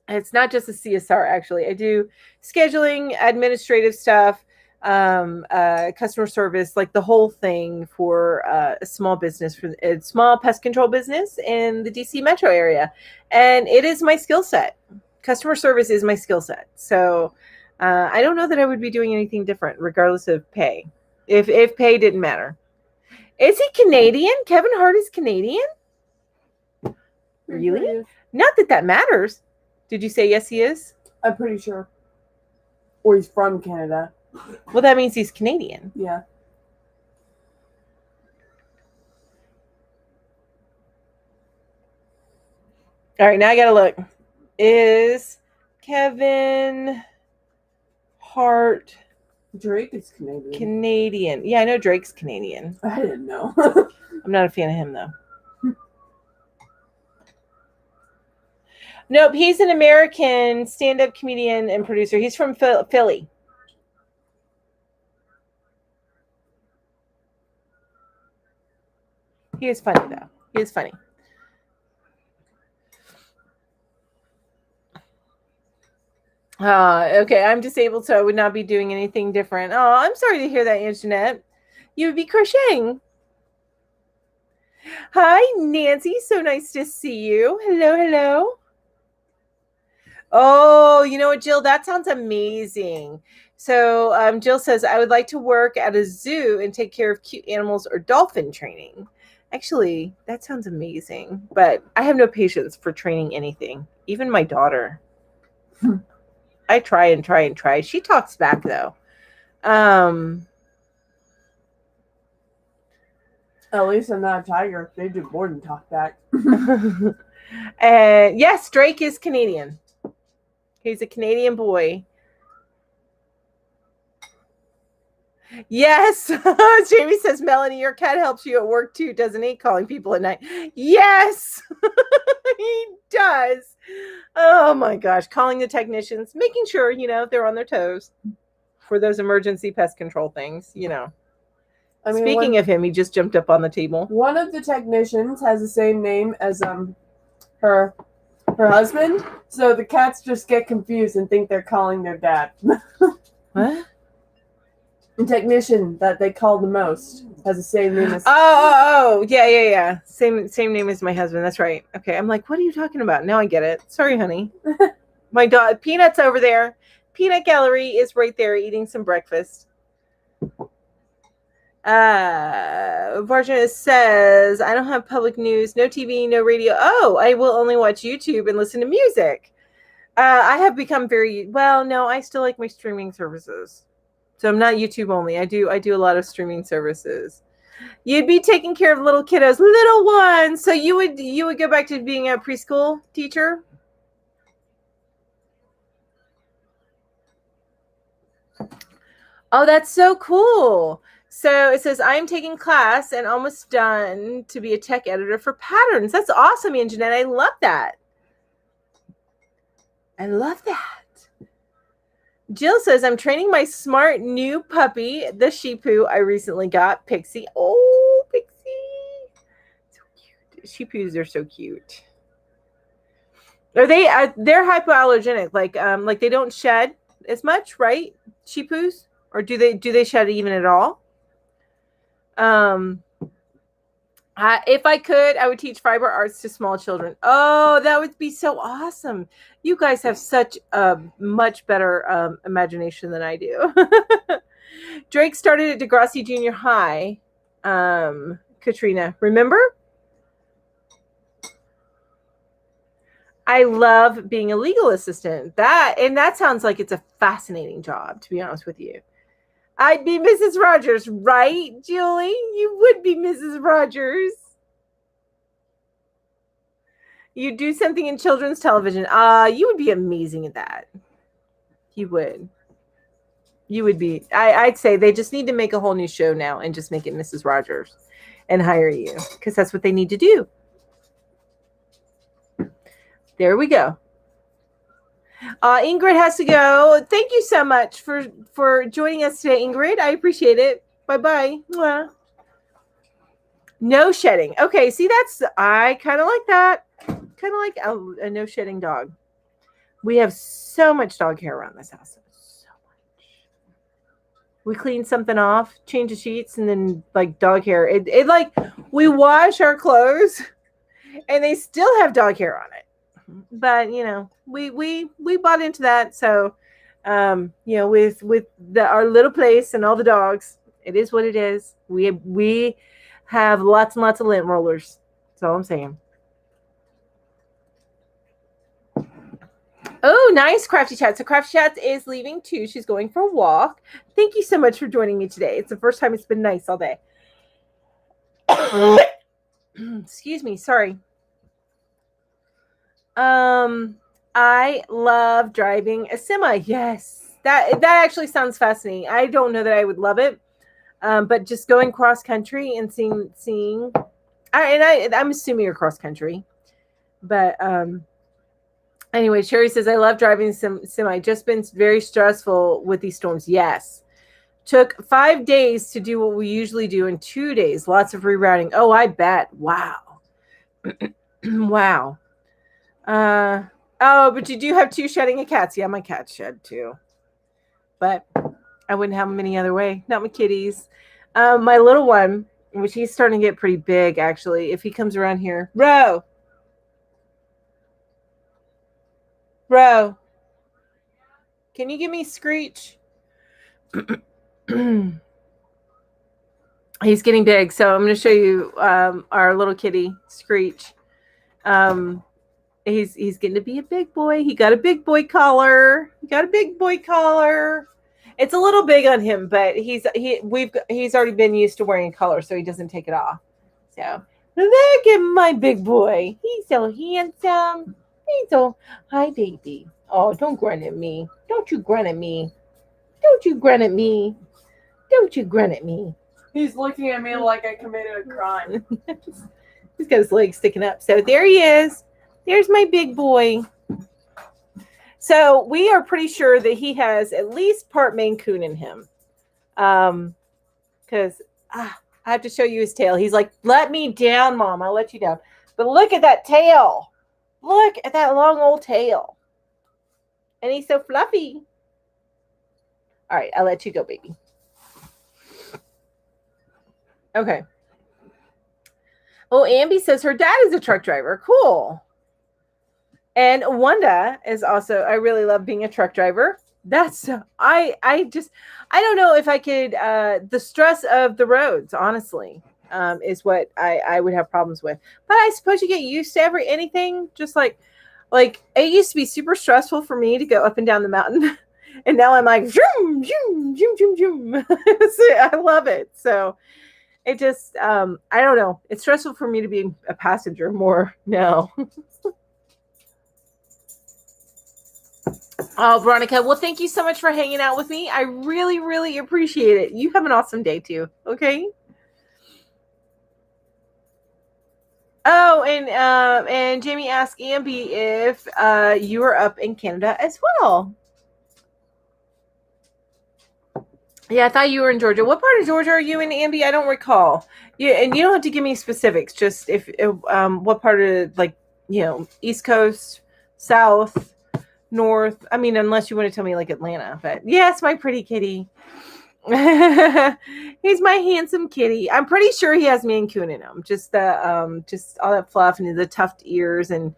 it's not just a CSR actually. I do scheduling, administrative stuff, customer service, like the whole thing for a small business, for a small pest control business in the DC metro area. And it is my skill set. Customer service is my skill set. So I don't know that I would be doing anything different regardless of pay. If pay didn't matter. Is he Canadian? Kevin Hart is Canadian? Really? Not that matters. Did you say yes, he is? I'm pretty sure. Or he's from Canada. Well, that means he's Canadian. Yeah. All right, now I gotta look. Is Kevin Hart Drake is Canadian. Canadian? Yeah, I know Drake's Canadian. I didn't know. I'm not a fan of him though. Nope, he's an American stand-up comedian and producer. He's from Philly. He is funny though. He is funny. Okay, I'm disabled, so I would not be doing anything different. Oh, I'm sorry to hear that, Anjanette. You would be crocheting. Hi, Nancy. So nice to see you. Hello, hello. Oh, you know what, Jill? That sounds amazing. So Jill says, I would like to work at a zoo and take care of cute animals or dolphin training. Actually, that sounds amazing. But I have no patience for training anything. Even my daughter. I try and try and try. She talks back, though. At least I'm not a tiger. They do more than talk back. And yes, Drake is Canadian. He's a Canadian boy. Yes. Jamie says, Melanie, your cat helps you at work too, doesn't he? Calling people at night. Yes, he does. Oh my gosh. Calling the technicians, making sure, they're on their toes for those emergency pest control things, I mean, speaking of him, he just jumped up on the table. One of the technicians has the same name as her husband, so the cats just get confused and think they're calling their dad. What? The technician that they call the most has the same name as. Oh, yeah. Same name as my husband. That's right. Okay, I'm like, what are you talking about? Now I get it. Sorry, honey. My dog Peanut's over there. Peanut Gallery is right there eating some breakfast. Varjana says, I don't have public news, no TV, no radio. Oh, I will only watch YouTube and listen to music. I have become I still like my streaming services. So I'm not YouTube only. I do a lot of streaming services. You'd be taking care of little kiddos, little ones. So you would go back to being a preschool teacher? Oh, that's so cool. So it says, I'm taking class and almost done to be a tech editor for Patterns. That's awesome, Anjanette. I love that. I love that. Jill says, I'm training my smart new puppy, the Shih Tzu I recently got, Pixie. Oh, Pixie. So cute. Shih Tzus are so cute. Are they? They're hypoallergenic. Like they don't shed as much, right? Shih Tzus, or do they shed even at all? If I could, I would teach fiber arts to small children. Oh, that would be so awesome. You guys have such a much better imagination than I do. Drake started at Degrassi Junior High. Katrina, remember? I love being a legal assistant. That sounds like it's a fascinating job, to be honest with you. I'd be Mrs. Rogers, right, Julie? You would be Mrs. Rogers. You do something in children's television. You would be amazing at that. You would. You would be. I'd say they just need to make a whole new show now and just make it Mrs. Rogers and hire you, because that's what they need to do. There we go. Ingrid has to go. Thank you so much for joining us today, Ingrid. I appreciate it. Bye-bye. Mwah. No shedding. Okay, see, I kind of like that. Kind of like a no shedding dog. We have so much dog hair around this house. So much. We clean something off, change the sheets, and then like dog hair. It like we wash our clothes and they still have dog hair on it. But we bought into that. So with our little place and all the dogs, it is what it is. We have lots and lots of lint rollers. That's all I'm saying. Oh, nice, Crafty Chat. So Crafty Chat is leaving too. She's going for a walk. Thank you so much for joining me today. It's the first time it's been nice all day. Excuse me. Sorry. I love driving a semi. Yes, that actually sounds fascinating. I don't know that I would love it, but just going cross country and seeing. I'm assuming you're cross country, but anyway, Sherry says I love driving semi. Just been very stressful with these storms. Yes, took 5 days to do what we usually do in 2 days. Lots of rerouting. Oh, I bet. Wow. Wow. But you do have 2 shedding of cats. Yeah, my cats shed too. But I wouldn't have them any other way. Not my kitties. My little one, which he's starting to get pretty big, actually. If he comes around here. Ro. Can you give me Screech? He's getting big. So I'm going to show you our little kitty, Screech. He's getting to be a big boy. He got a big boy collar. It's a little big on him, but he's already been used to wearing a collar, so he doesn't take it off. So look at my big boy. He's so handsome. Hi, baby. Oh, don't grunt at me. Don't you grunt at me. He's looking at me like I committed a crime. He's got his legs sticking up. So there he is. There's my big boy. So we are pretty sure that he has at least part Maine Coon in him. Because I have to show you his tail. He's like, let me down, Mom. I'll let you down. But look at that tail. Look at that long old tail. And he's so fluffy. All right, I'll let you go, baby. Okay. Oh, Ambi says her dad is a truck driver. Cool. And Wanda is also, I really love being a truck driver. That's, I don't know if I could, the stress of the roads, honestly, is what I would have problems with. But I suppose you get used to anything, just like it used to be super stressful for me to go up and down the mountain. And now I'm like, zoom, zoom, zoom, zoom, zoom. I love it. So it just, I don't know. It's stressful for me to be a passenger more now. Oh, Veronica, well, thank you so much for hanging out with me. I really, really appreciate it. You have an awesome day too. Okay. Oh, and Jamie asked Ambi if you were up in Canada as well. Yeah, I thought you were in Georgia. What part of Georgia are you in, Ambi? I don't recall. Yeah, and you don't have to give me specifics. Just if what part of, like, East Coast, South, North. I mean, unless you want to tell me like Atlanta. But yes, my pretty kitty. He's my handsome kitty. I'm pretty sure he has Maine Coon in him. Just all that fluff and the tuft ears, and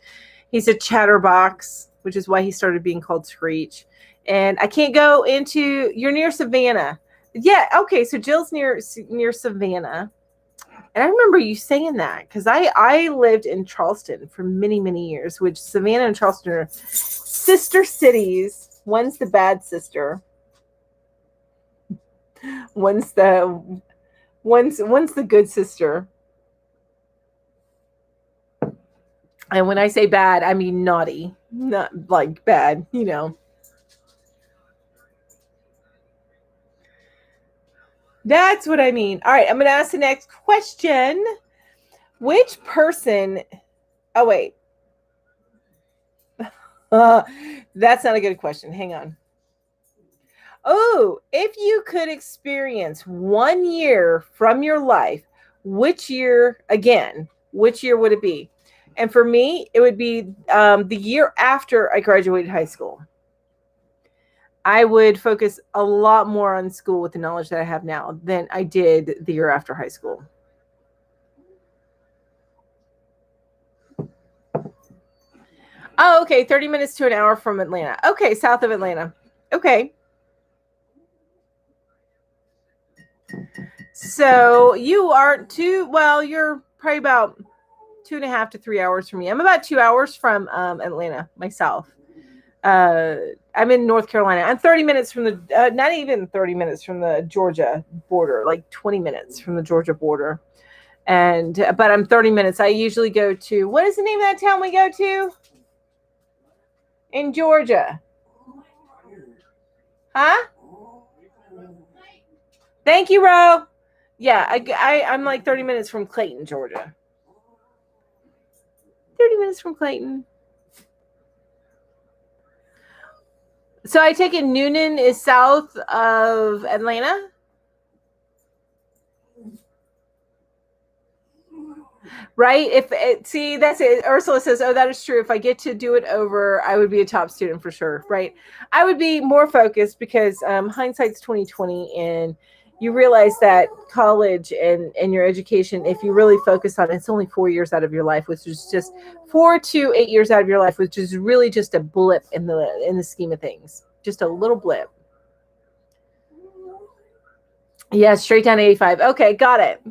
he's a chatterbox, which is why he started being called Screech. And I can't go into. You're near Savannah. Yeah. Okay. So Jill's near Savannah. And I remember you saying that because I lived in Charleston for many, many years, which Savannah and Charleston are sister cities. One's the bad sister. One's the good sister. And when I say bad, I mean naughty, not like bad, That's what I mean. All right, I'm going to ask the next question. Which person... Oh, wait. That's not a good question. Hang on. Oh, if you could experience 1 year from your life, which year would it be? And for me, it would be the year after I graduated high school. I would focus a lot more on school with the knowledge that I have now than I did the year after high school. Oh, okay. 30 minutes to an hour from Atlanta. Okay, south of Atlanta. Okay. So you aren't you're probably about 2.5 to 3 hours from me. I'm about 2 hours from Atlanta myself. I'm in North Carolina. I'm 30 minutes from the, not even 30 minutes from the Georgia border, like 20 minutes from the Georgia border. But I'm 30 minutes. I usually go to, what is the name of that town we go to? In Georgia. Huh? Thank you, Ro. Yeah, I'm like 30 minutes from Clayton, Georgia. 30 minutes from Clayton. So I take it Noonan is south of Atlanta? Right? That's it. Ursula says, "Oh, that is true. If I get to do it over, I would be a top student for sure." Right? I would be more focused because hindsight's 2020, and you realize that college and your education, if you really focus on it, it's only 4 years out of your life, which is just 4 to 8 years out of your life, which is really just a blip in the scheme of things, just a little blip. Yeah, straight down 85. Okay, got it.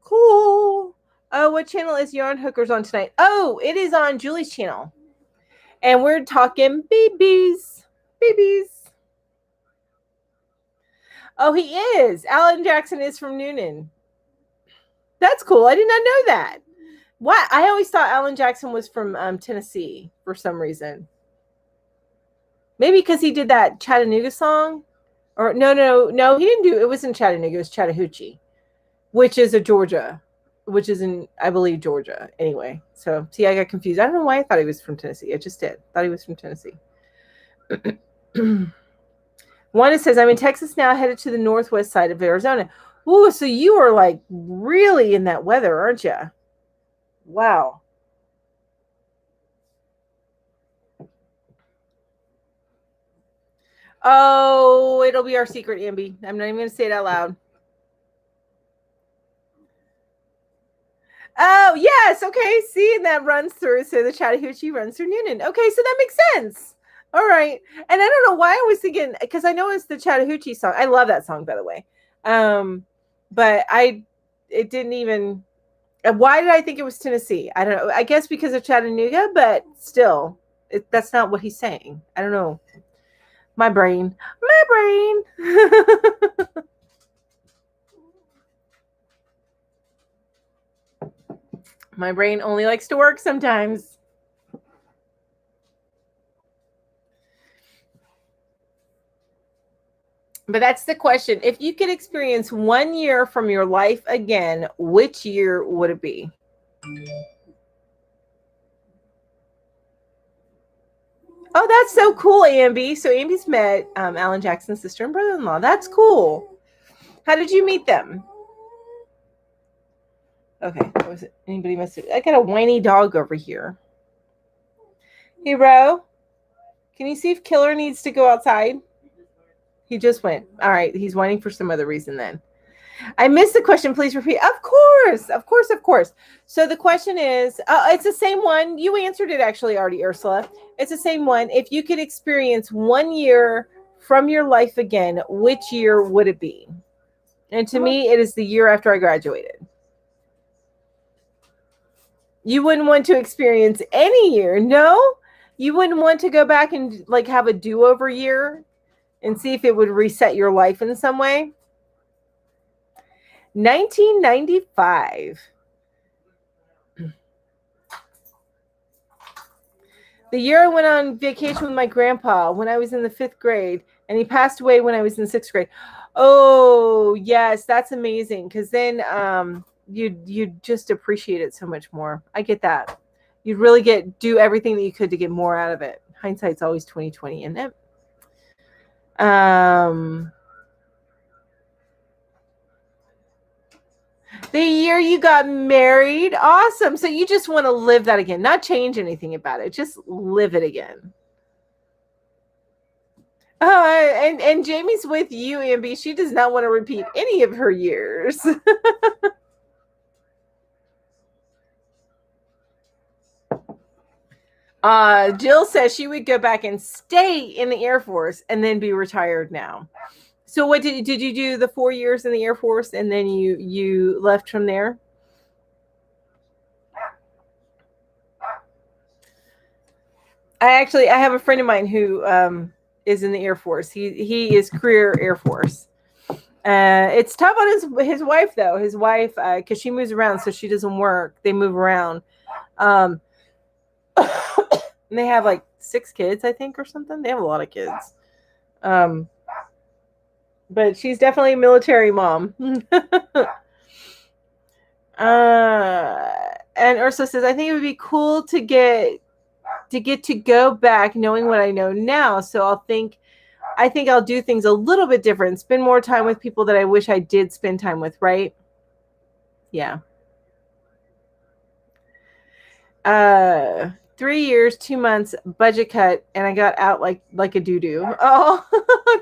Cool. Oh, what channel is Yarn Hookers on tonight? Oh, it is on Julie's channel. And we're talking babies. Babies. Oh, he is. Alan Jackson is from Noonan. That's cool. I did not know that. What? I always thought Alan Jackson was from Tennessee for some reason. Maybe because he did that Chattanooga song? Or no, he didn't do it. Was in Chattanooga. It was Chattahoochee, which is which is in, I believe, Georgia. Anyway, so see, I got confused. I don't know why I thought he was from Tennessee. I just did. Thought he was from Tennessee. Wanda says, I'm in Texas now, headed to the northwest side of Arizona. Ooh, so you are like really in that weather, aren't you? Wow. Oh, it'll be our secret, Ambi. I'm not even going to say it out loud. Oh, yes. Okay. See, and that runs through. So the Chattahoochee runs through Noonan. Okay. So that makes sense. All right. And I don't know why I was thinking, because I know it's the Chattahoochee song. I love that song, by the way. But it didn't even, why did I think it was Tennessee? I don't know. I guess because of Chattanooga, but still, that's not what he's saying. I don't know. My brain. My brain only likes to work sometimes. But that's the question. If you could experience 1 year from your life again, which year would it be? Oh, that's so cool, Amby. So Amby's met Alan Jackson's sister and brother-in-law. That's cool. How did you meet them? Okay, was it anybody must have? I got a whiny dog over here. Hey, Ro, can you see if Killer needs to go outside? He just went. All right, he's whining for some other reason then. I missed the question. Please repeat. Of course, of course, of course. So the question is, it's the same one. You answered it actually already, Ursula. It's the same one. If you could experience 1 year from your life again, which year would it be? And to me, it is the year after I graduated. You wouldn't want to experience any year. No, you wouldn't want to go back and like have a do-over year and see if it would reset your life in some way. 1995. The year I went on vacation with my grandpa when I was in the 5th grade, and he passed away when I was in 6th grade. Oh, yes, that's amazing. Because then you'd just appreciate it so much more. I get that. You'd really do everything that you could to get more out of it. Hindsight's always 20/20, isn't it? The year you got married. Awesome. So you just want to live that again, not change anything about it. Just live it again. And Jamie's with you, Amby. She does not want to repeat any of her years. Jill says she would go back and stay in the Air Force and then be retired now. So what did you do the 4 years in the Air Force and then you left from there? I have a friend of mine who is in the Air Force. He is career Air Force. It's tough on his wife though. His wife, because she moves around, so she doesn't work. They move around. And they have like 6 kids, I think, or something. They have a lot of kids. But she's definitely a military mom. And Ursula says, I think it would be cool to get to go back knowing what I know now. So I think I'll do things a little bit different. Spend more time with people that I wish I did spend time with, right? Yeah. 3 years, 2 months, budget cut, and I got out like a doo-doo. Oh,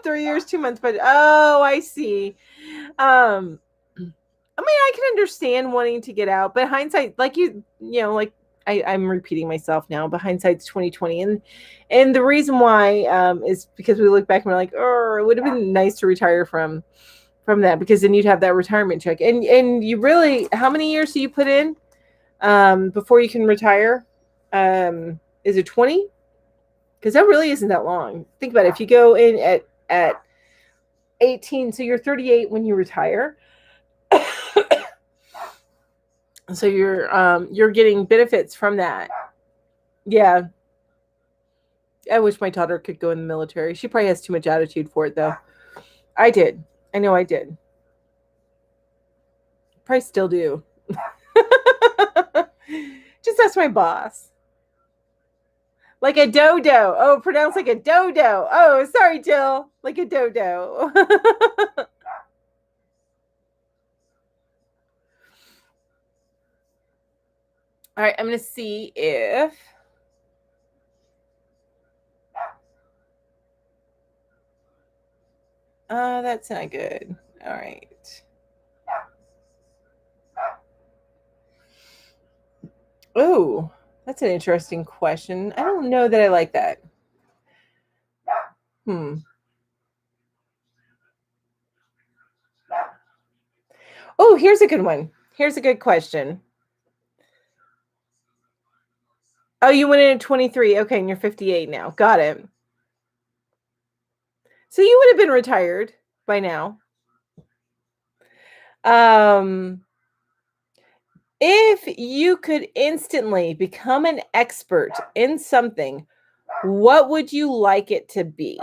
3 years, 2 months, budget. Oh, I see. I mean, I can understand wanting to get out, but hindsight, like I'm repeating myself now, but hindsight's 20/20, and the reason why is because we look back and we're like, oh, it would have been nice to retire from that, because then you'd have that retirement check, and you really, how many years do you put in before you can retire? Is it 20? Because that really isn't that long. Think about it. If you go in at 18, so you're 38 when you retire. So you're getting benefits from that. Yeah. I wish my daughter could go in the military. She probably has too much attitude for it though. I did. I know I did. Probably still do. Just ask my boss. Like a dodo. Oh, pronounced like a dodo. Oh, sorry, Jill. Like a dodo. All right, I'm going to see if... that's not good. All right. Oh, that's an interesting question. I don't know that I like that. Oh, here's a good one. Here's a good question. Oh, you went in at 23. Okay, and you're 58 now. Got it. So you would have been retired by now. If you could instantly become an expert in something, what would you like it to be?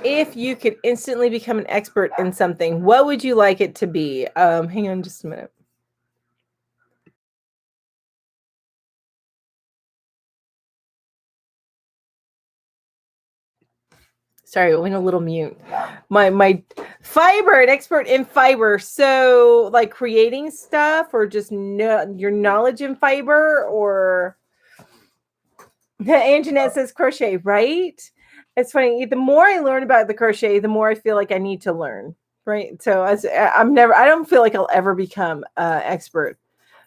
if you could instantly become an expert in something, what would you like it to be? Hang on just a minute. Sorry, I went a little mute. My fiber, an expert in fiber. So like creating stuff or just your knowledge in fiber, or Anjanette says crochet, right? It's funny. The more I learn about the crochet, the more I feel like I need to learn, right? So I don't feel like I'll ever become expert.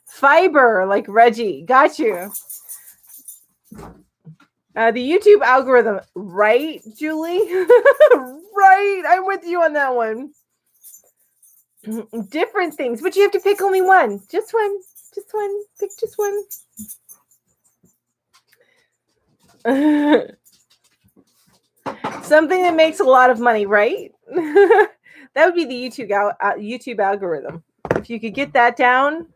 Fiber, like Reggie, got you. The YouTube algorithm, right, Julie? Right, I'm with you on that one. Different things, but you have to pick only one. Just one. Just one. Pick just one. Something that makes a lot of money, right? That would be the YouTube algorithm. If you could get that down.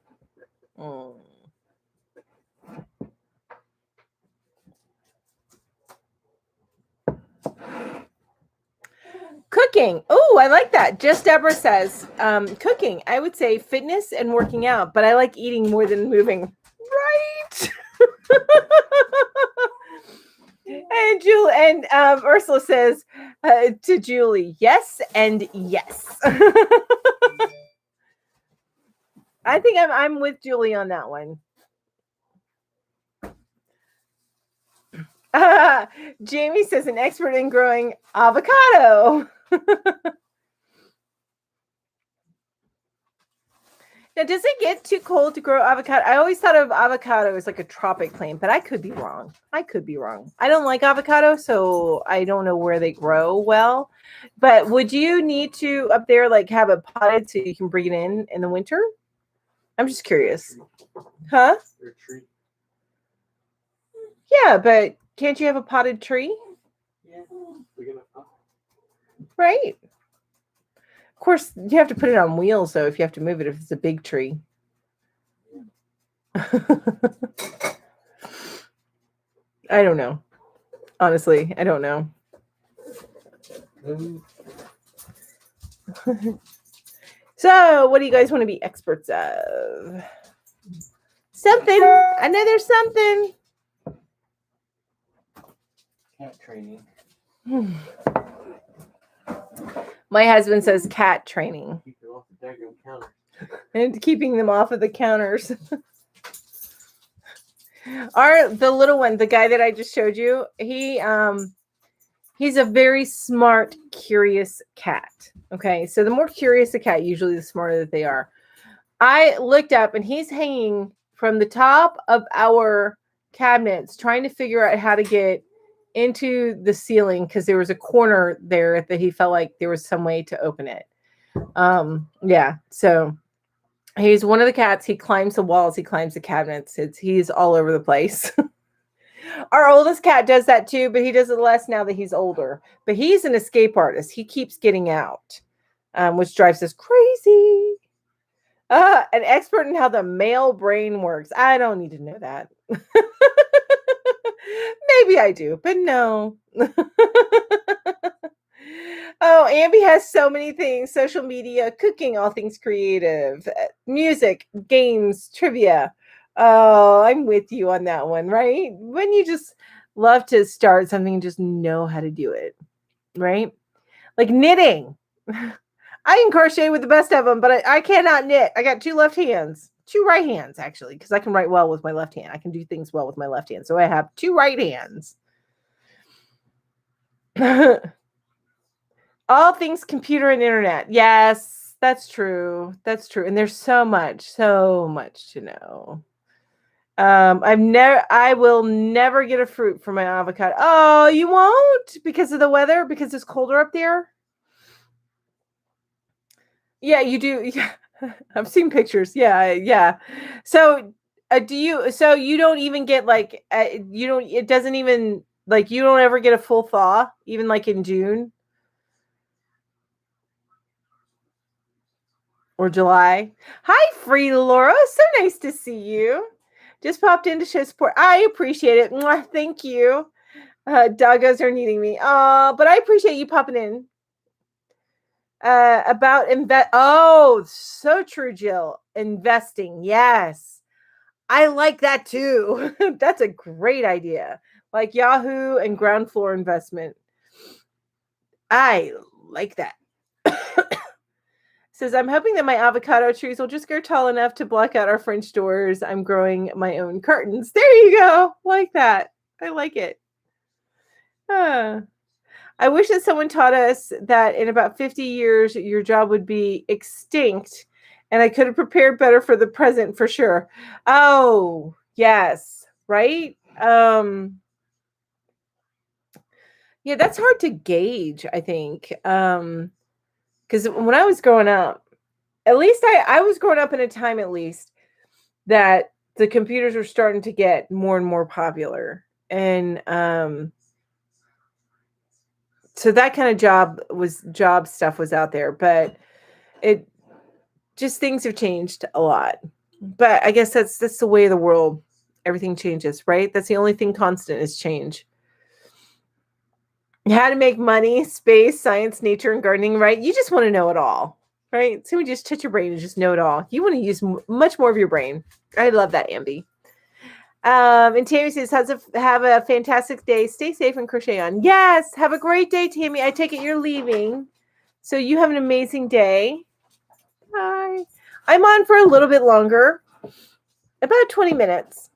Cooking. Oh, I like that. Just Deborah says, cooking. I would say fitness and working out, but I like eating more than moving. Right. And Julie and Ursula says to Julie, yes and yes. I think I'm with Julie on that one. Jamie says an expert in growing avocado. Now, does it get too cold to grow avocado? I always thought of avocado as like a tropic plant, but I could be wrong. I don't like avocado, so I don't know where they grow well. But would you need to up there like have it potted so you can bring it in the winter? I'm just curious. Huh? Yeah, but can't you have a potted tree? Yeah. Right. Of course, you have to put it on wheels, though, if you have to move it, if it's a big tree. I don't know. Honestly, I don't know. So, what do you guys want to be experts of? Something. Another something. Cat training. My husband says cat training. Keep them off the daggone counter. And keeping them off of the counters. The little one, the guy that I just showed you, he's a very smart, curious cat. Okay, so the more curious the cat, usually the smarter that they are. I looked up and he's hanging from the top of our cabinets trying to figure out how to get into the ceiling because there was a corner there that he felt like there was some way to open it. Yeah, so he's one of the cats. He climbs the walls, he climbs the cabinets. He's all over the place. Our oldest cat does that too, but he does it less now that he's older. But he's an escape artist. He keeps getting out, which drives us crazy. An expert in how the male brain works. I don't need to know that. Maybe I do, but no. Oh, Ambi has so many things: social media, cooking, all things creative, music, games, trivia. Oh, I'm with you on that one, right? When you just love to start something and just know how to do it, right? Like knitting. I can crochet with the best of them, but I cannot knit. I got two left hands. Two right hands, actually, because I can write well with my left hand. I can do things well with my left hand. So I have two right hands. All things computer and internet. Yes, that's true. That's true. And there's so much to know. I will never get a fruit from my avocado. Oh, you won't? Because of the weather? Because it's colder up there? Yeah, you do. Yeah. I've seen pictures. Yeah. So, you don't even get like, it doesn't even, like, you don't ever get a full thaw, even like in June or July. Hi, Free Laura. So nice to see you. Just popped in to show support. I appreciate it. Mwah, thank you. Doggos are needing me. But I appreciate you popping in. About invest. Oh, so true, Jill. Investing. Yes. I like that too. That's a great idea. Like Yahoo and ground floor investment. I like that. Says, I'm hoping that my avocado trees will just grow tall enough to block out our French doors. I'm growing my own curtains. There you go. Like that. I like it. I wish that someone taught us that in about 50 years, your job would be extinct and I could have prepared better for the present for sure. Oh, yes. Right? Yeah, that's hard to gauge, I think. Because when I was growing up, at least I was growing up in a time at least that the computers were starting to get more and more popular. And so that kind of job stuff was out there, but it just things have changed a lot. But I guess that's the way of the world. Everything changes, right? That's the only thing constant is change. How to make money, space, science, nature, and gardening, right? You just want to know it all, right? So we just touch your brain and just know it all. You want to use much more of your brain. I love that, Ambi. And Tammy says, have a fantastic day. Stay safe and crochet on. Yes, have a great day, Tammy. I take it you're leaving. So you have an amazing day. Bye. I'm on for a little bit longer, about 20 minutes.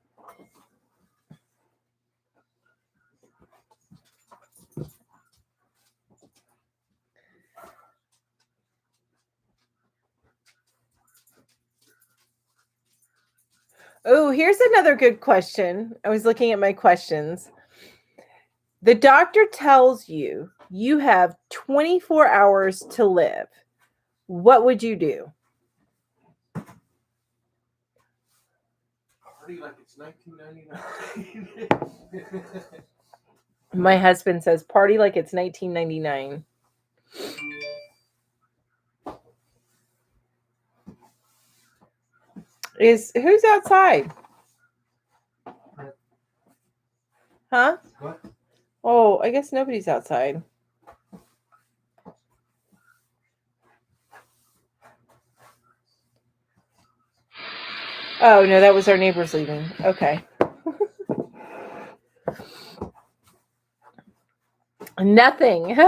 Oh, here's another good question. I was looking at my questions. The doctor tells you you have 24 hours to live. What would you do? Party like it's 1999. My husband says party like it's 1999. Who's outside? Huh? What? Oh, I guess nobody's outside. Oh, no, that was our neighbors leaving. Okay. Nothing.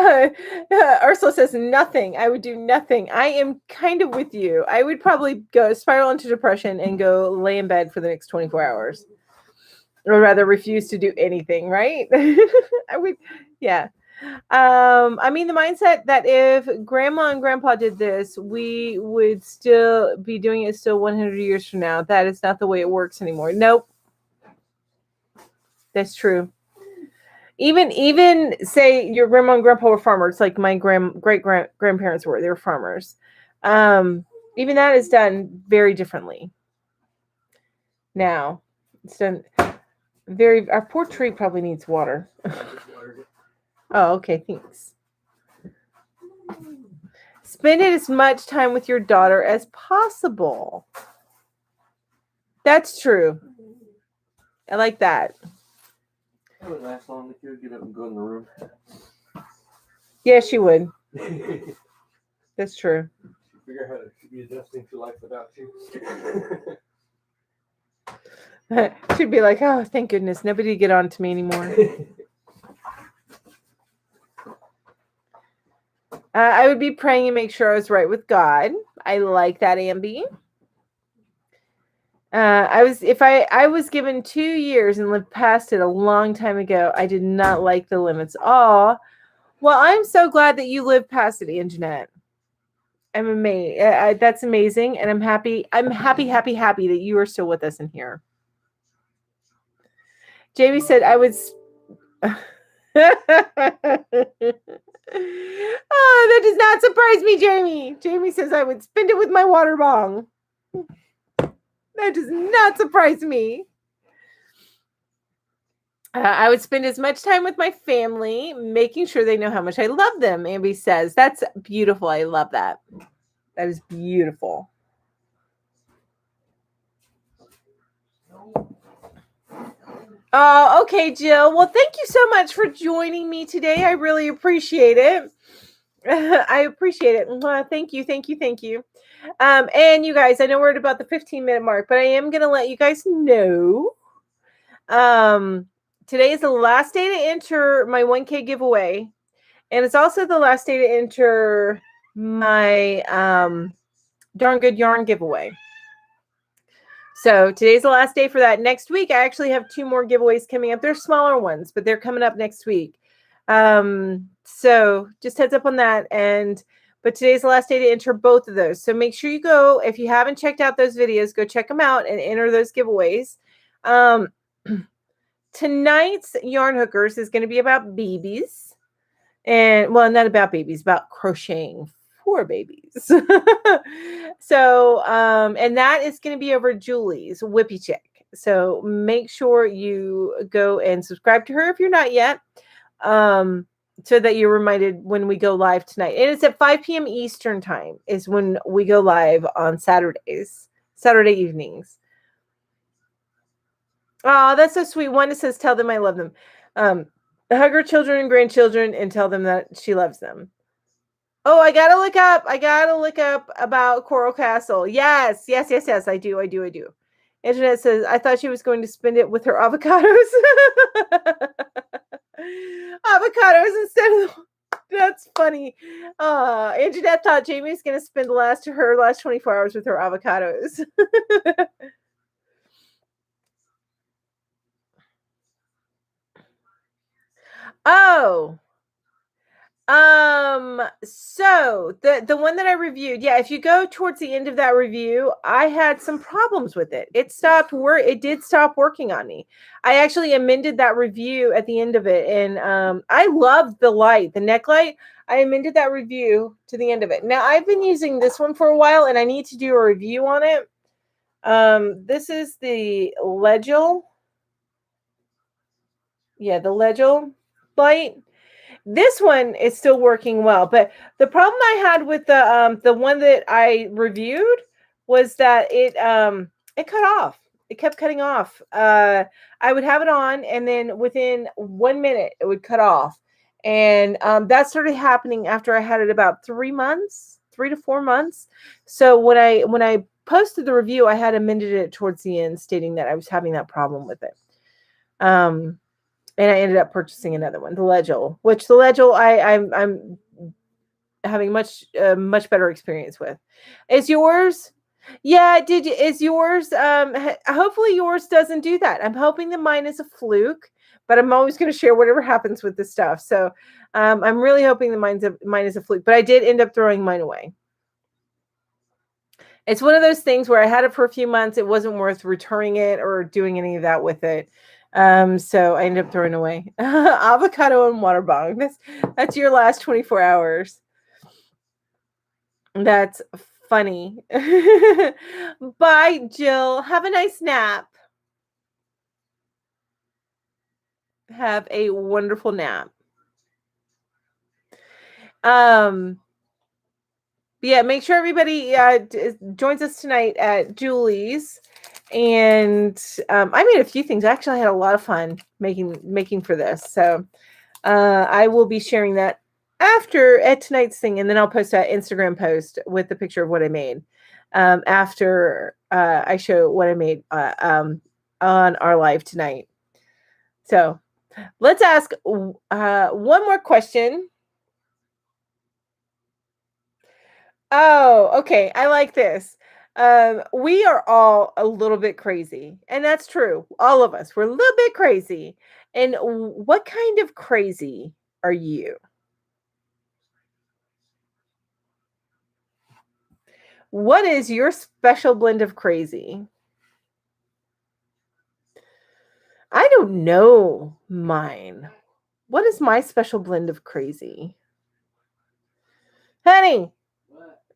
Ursula says nothing. I would do nothing. I am kind of with you. I would probably go spiral into depression and go lay in bed for the next 24 hours. Or rather refuse to do anything, right? I would, yeah. I mean, the mindset that if grandma and grandpa did this, we would still be doing it still 100 years from now. That is not the way it works anymore. Nope. That's true. Even say your grandma and grandpa were farmers, like my grandparents were. They were farmers. Even that is done very differently. Now, it's done very. Our poor tree probably needs water. Oh, okay. Thanks. Spend as much time with your daughter as possible. That's true. I like that. It wouldn't last long if you would get up and go in the room. Yeah, she would. That's true. She'd figure out how to be adjusting to life without you. She'd be like, oh, thank goodness. Nobody get on to me anymore. I would be praying and make sure I was right with God. I like that, Ambi. I was given 2 years and lived past it a long time ago. I did not like the limits. Oh, well, I'm so glad that you lived past it, Anjanette. I'm amazed. That's amazing, and I'm happy. I'm happy that you are still with us in here. Jamie said I would. Oh, that does not surprise me, Jamie. Jamie says I would spend it with my water bong. That does not surprise me. I would spend as much time with my family, making sure they know how much I love them. Ambi says, that's beautiful. I love that. That is beautiful. Oh, okay, Jill. Well, thank you so much for joining me today. I really appreciate it. I appreciate it. Thank you, thank you, thank you. And you guys, I know we're at about the 15-minute mark, but I am going to let you guys know. Today is the last day to enter my 1K giveaway. And it's also the last day to enter my Darn Good Yarn giveaway. So today's the last day for that. Next week, I actually have 2 more giveaways coming up. They're smaller ones, but they're coming up next week. So just heads up on that. But today's the last day to enter both of those. So make sure you go, if you haven't checked out those videos, go check them out and enter those giveaways. Tonight's Yarn Hookers is going to be about babies. And, well, not about babies, about crocheting for babies. So, and that is going to be over Julie's Whippy Chick. So make sure you go and subscribe to her if you're not yet, so that you're reminded when we go live tonight. And it's at 5 p.m. Eastern time is when we go live on Saturday evenings. Oh, that's so sweet. One that says, tell them I love them. Hug her children and grandchildren and tell them that she loves them. Oh, I gotta look up about Coral Castle. Yes. I do. Internet says, I thought she was going to spend it with her avocados. Avocados instead of, that's funny. Internet thought Jamie was going to spend her last 24 hours with her avocados. Oh, so the one that I reviewed, yeah, if you go towards the end of that review, I had some problems with it. It did stop working on me. I actually amended that review at the end of it, and I loved the neck light. I amended that review to the end of it. Now I've been using this one for a while, and I need to do a review on it. This is the Legil. Yeah, the Legil light. This one is still working well, but the problem I had with the one that I reviewed was that it cut off. It kept cutting off. I would have it on, and then within 1 minute, it would cut off. And that started happening after I had it about 3 to 4 months. So when I posted the review, I had amended it towards the end, stating that I was having that problem with it. And I ended up purchasing another one, the Legil, which the Legil I'm having much better experience with. Is yours? Yeah, is yours? Hopefully yours doesn't do that. I'm hoping that mine is a fluke, but I'm always going to share whatever happens with this stuff. So I'm really hoping that mine is a fluke, but I did end up throwing mine away. It's one of those things where I had it for a few months. It wasn't worth returning it or doing any of that with it. So I ended up throwing away avocado and water bong. That's your last 24 hours. That's funny. Bye, Jill. Have a nice nap. Have a wonderful nap. Yeah, make sure everybody joins us tonight at Julie's. And I made a few things. Actually, I had a lot of fun making for this. So I will be sharing that at tonight's thing, and then I'll post an Instagram post with the picture of what I made after I show what I made on our live tonight. So let's ask one more question. Oh, okay. I like this. We are all a little bit crazy, and that's true. All of us, we're a little bit crazy. And what kind of crazy are you? What is your special blend of crazy? I don't know mine. What is my special blend of crazy? Honey,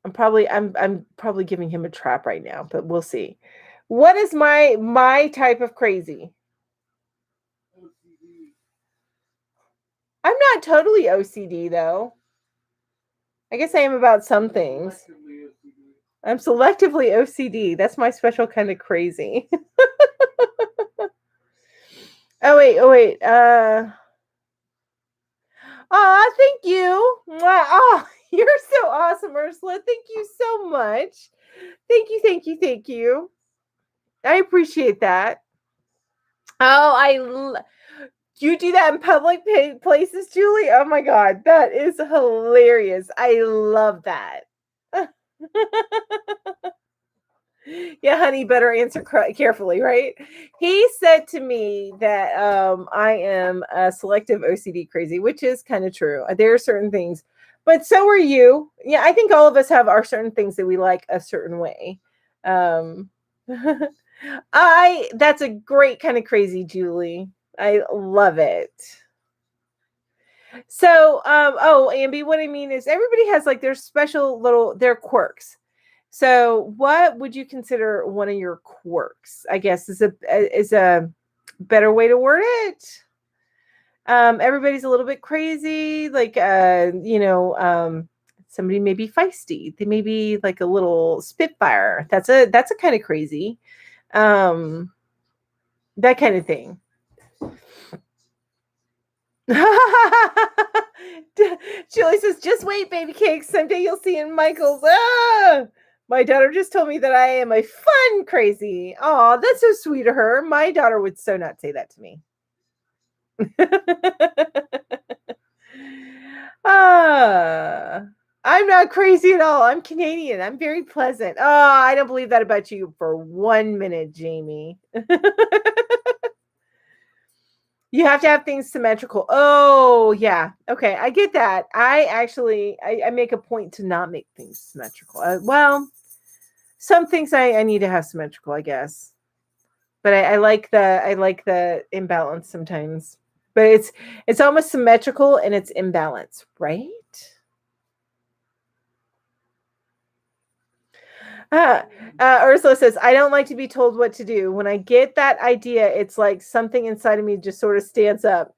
I'm probably giving him a trap right now, but we'll see. What is my type of crazy? I'm not totally OCD though. I guess I am about some things. I'm selectively OCD. That's my special kind of crazy. Oh wait, oh wait. Thank you. Oh, you're so awesome, Ursula. Thank you so much. Thank you, thank you, thank you. I appreciate that. Oh, you do that in public places, Julie? Oh my God, that is hilarious. I love that. Yeah, honey, better answer carefully, right? He said to me that I am a selective OCD crazy, which is kind of true. There are certain things, but so are you. Yeah, I think all of us have our certain things that we like a certain way. Um, that's a great kind of crazy, Julie. I love it. So, oh, Ambi, what I mean is everybody has like their special their quirks. So, what would you consider one of your quirks? I guess is a better way to word it. Everybody's a little bit crazy, like somebody may be feisty. They may be like a little spitfire. That's a kind of crazy. That kind of thing. Julie says, just wait, baby cakes. Someday you'll see in Michael's. My daughter just told me that I am a fun crazy. Oh, that's so sweet of her. My daughter would so not say that to me. I'm not crazy at all. I'm Canadian. I'm very pleasant. Oh, I don't believe that about you for 1 minute, Jamie. You have to have things symmetrical. Oh, yeah. Okay, I get that. I make a point to not make things symmetrical. Well, some things I need to have symmetrical, I guess. But I like the imbalance sometimes. But it's almost symmetrical and it's imbalance, right? Ursula says, I don't like to be told what to do. When I get that idea, it's like something inside of me just sort of stands up.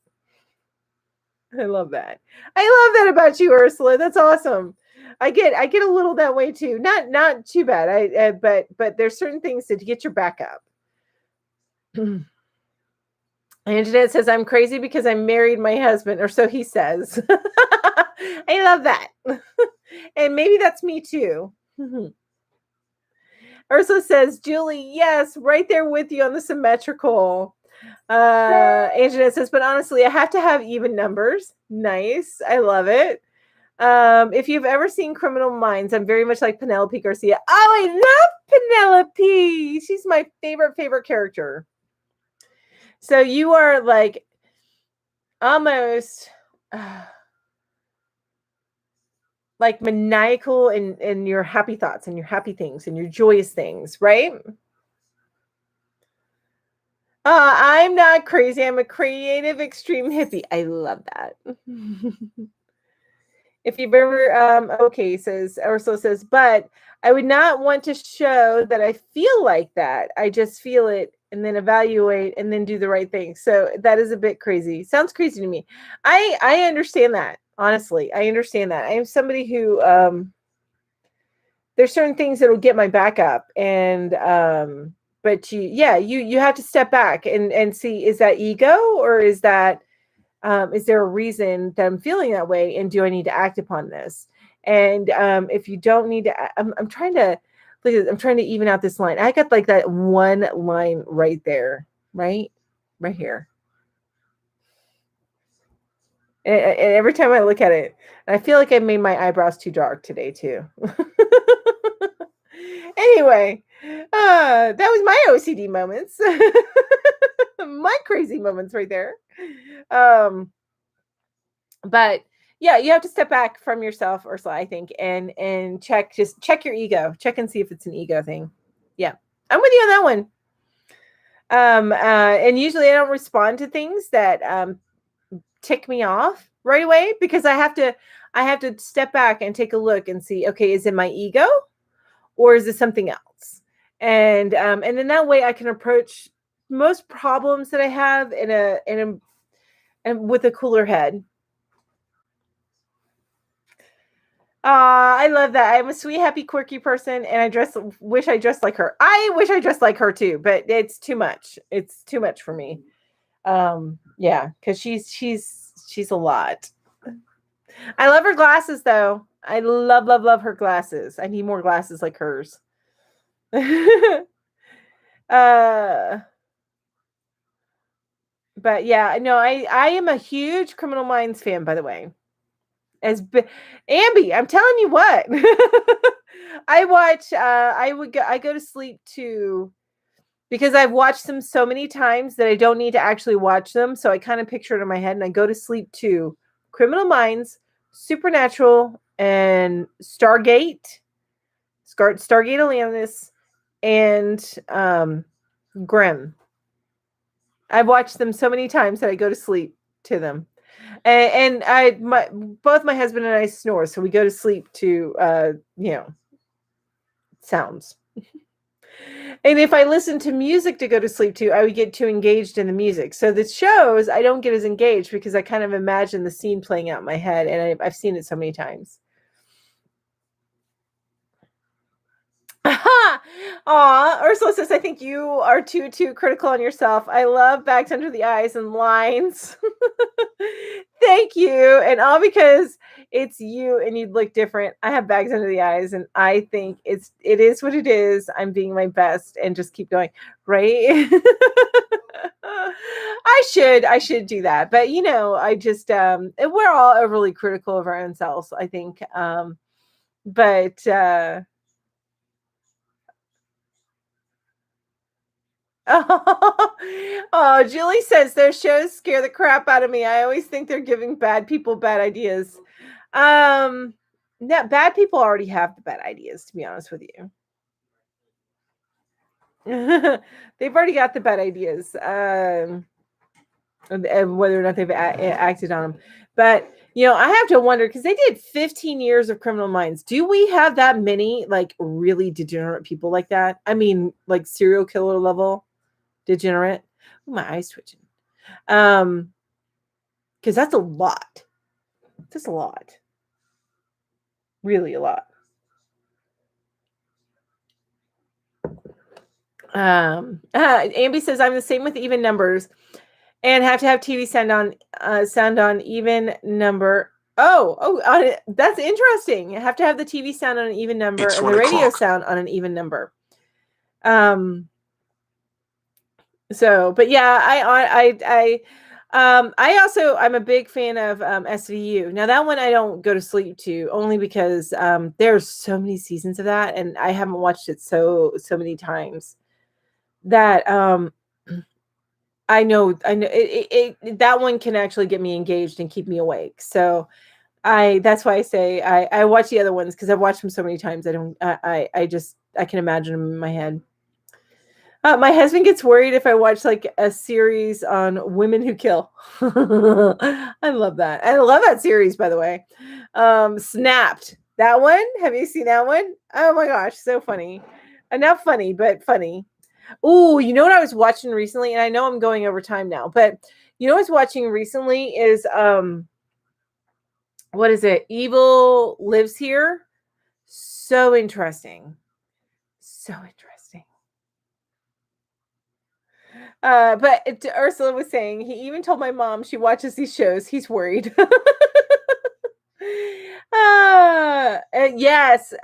I love that. I love that about you, Ursula. That's awesome. I get a little that way too. Not too bad. But there's certain things to get your back up. Anjanette says, I'm crazy because I married my husband, or so he says. I love that. And maybe that's me too. Ursula says, Julie, yes, right there with you on the symmetrical. Anjanette says, but honestly, I have to have even numbers. Nice. I love it. If you've ever seen Criminal Minds, I'm very much like Penelope Garcia. Oh, I love Penelope. She's my favorite character. So you are like almost like maniacal in your happy thoughts and your happy things and your joyous things, right? I'm not crazy. I'm a creative extreme hippie. I love that. If you've ever, okay, says Ursula says, but I would not want to show that I feel like that. I just feel it and then evaluate and then do the right thing. So that is a bit crazy. Sounds crazy to me. I understand that. Honestly, I understand that. I am somebody who, there's certain things that will get my back up and, but you have to step back and see, is that ego or is that, is there a reason that I'm feeling that way? And do I need to act upon this? And if you don't need to, I'm trying to even out this line. I got like that one line right there, right here. And every time I look at it, I feel like I made my eyebrows too dark today too. Anyway, that was my OCD moments. My crazy moments right there. But yeah, you have to step back from yourself, Ursula, I think, and check your ego. Check and see if it's an ego thing. Yeah, I'm with you on that one. And usually I don't respond to things that tick me off right away because I have to step back and take a look and see, okay, is it my ego or is it something else? And then that way I can approach most problems that I have and with a cooler head. I love that. I'm a sweet, happy, quirky person, and I wish I dressed like her. I wish I dressed like her too, but it's too much. It's too much for me. Yeah, because she's a lot. I love her glasses though. I love her glasses. I need more glasses like hers. But yeah, no, I am a huge Criminal Minds fan, by the way. Ambi, I'm telling you what. I watch I go to sleep to, because I've watched them so many times that I don't need to actually watch them, so I kind of picture it in my head and I go to sleep to Criminal Minds, Supernatural, and Stargate Atlantis, and Grimm. I've watched them so many times that I go to sleep to them. And both my husband and I snore, so we go to sleep to sounds. And if I listen to music to go to sleep to, I would get too engaged in the music. So the shows, I don't get as engaged because I kind of imagine the scene playing out in my head, and I've seen it so many times. Aw, Ursula says, I think you are too critical on yourself. I love bags under the eyes and lines. Thank you. And all because it's you and you'd look different. I have bags under the eyes and I think it is what it is. I'm being my best and just keep going. Right. I should do that. But I just we're all overly critical of our own selves, I think. Oh, Julie says those shows scare the crap out of me. I always think they're giving bad people bad ideas. No, bad people already have the bad ideas, to be honest with you. They've already got the bad ideas, and whether or not they've acted on them. But I have to wonder, because they did 15 years of Criminal Minds. Do we have that many like really degenerate people like that? I mean, like serial killer level degenerate. Ooh, my eyes twitching. Because that's a lot. That's a lot. Really a lot. Ambi says I'm the same with even numbers, and have to have TV sound on even number. That's interesting. You have to have the TV sound on an even number and the radio sound on an even number. So, but yeah, I'm a big fan of SVU. Now that one I don't go to sleep to, only because there's so many seasons of that, and I haven't watched it so many times that I know that one can actually get me engaged and keep me awake. So that's why I say I watch the other ones, because I've watched them so many times. I can imagine them in my head. My husband gets worried if I watch like a series on women who kill. I love that. I love that series, by the way. Snapped. That one? Have you seen that one? Oh my gosh, so funny. Not funny, but funny. Oh, you know what I was watching recently? And I know I'm going over time now, but what I was watching recently is what is it? Evil Lives Here. So interesting. So interesting. But Ursula was saying he even told my mom she watches these shows. He's worried. Yes.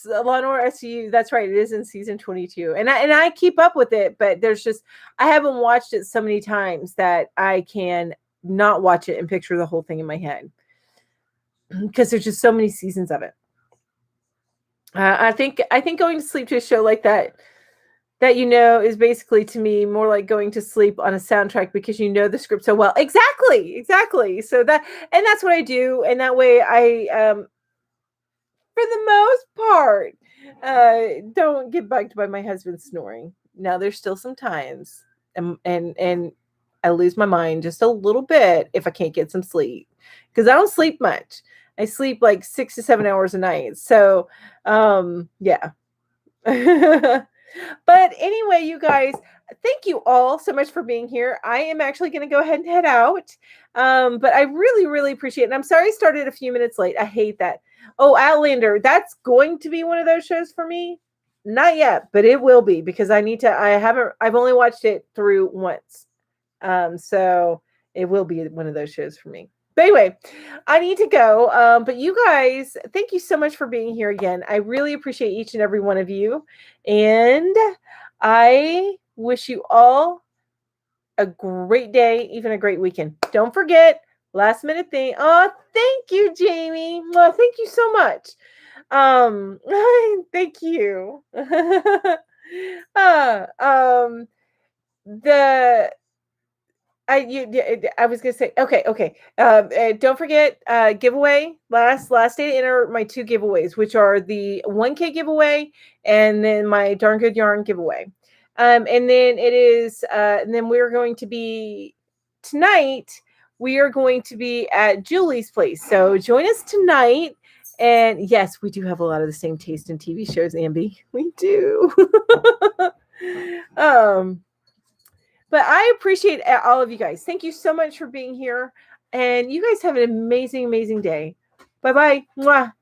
Law and Order SVU. That's right. It is in season 22, and I keep up with it. But I haven't watched it so many times that I can not watch it and picture the whole thing in my head, because there's just so many seasons of it. I think going to sleep to a show like that is basically, to me, more like going to sleep on a soundtrack, because the script so well. Exactly. So that's what I do, and that way I for the most part don't get bugged by my husband snoring. Now there's still some times and I lose my mind just a little bit if I can't get some sleep, because I don't sleep much. I sleep like 6 to 7 hours a night. So yeah. But anyway, you guys, thank you all so much for being here. I am actually going to go ahead and head out. But I really, really appreciate it. And I'm sorry I started a few minutes late. I hate that. Oh, Outlander, that's going to be one of those shows for me. Not yet, but it will be, because I've only watched it through once. So it will be one of those shows for me. But anyway, I need to go. But you guys, thank you so much for being here again. I really appreciate each and every one of you. And I wish you all a great day, even a great weekend. Don't forget, last minute thing. Oh, thank you, Jamie. Well, thank you so much. Thank you. The I was gonna say okay. Don't forget giveaway last day to enter my 2 giveaways, which are the 1K giveaway and then my Darn Good Yarn giveaway. And then it is and then we're going to be tonight. We are going to be at Julie's place, so join us tonight. And yes, we do have a lot of the same taste in TV shows, Ambi. We do. But I appreciate all of you guys. Thank you so much for being here. And you guys have an amazing, amazing day. Bye-bye. Mwah.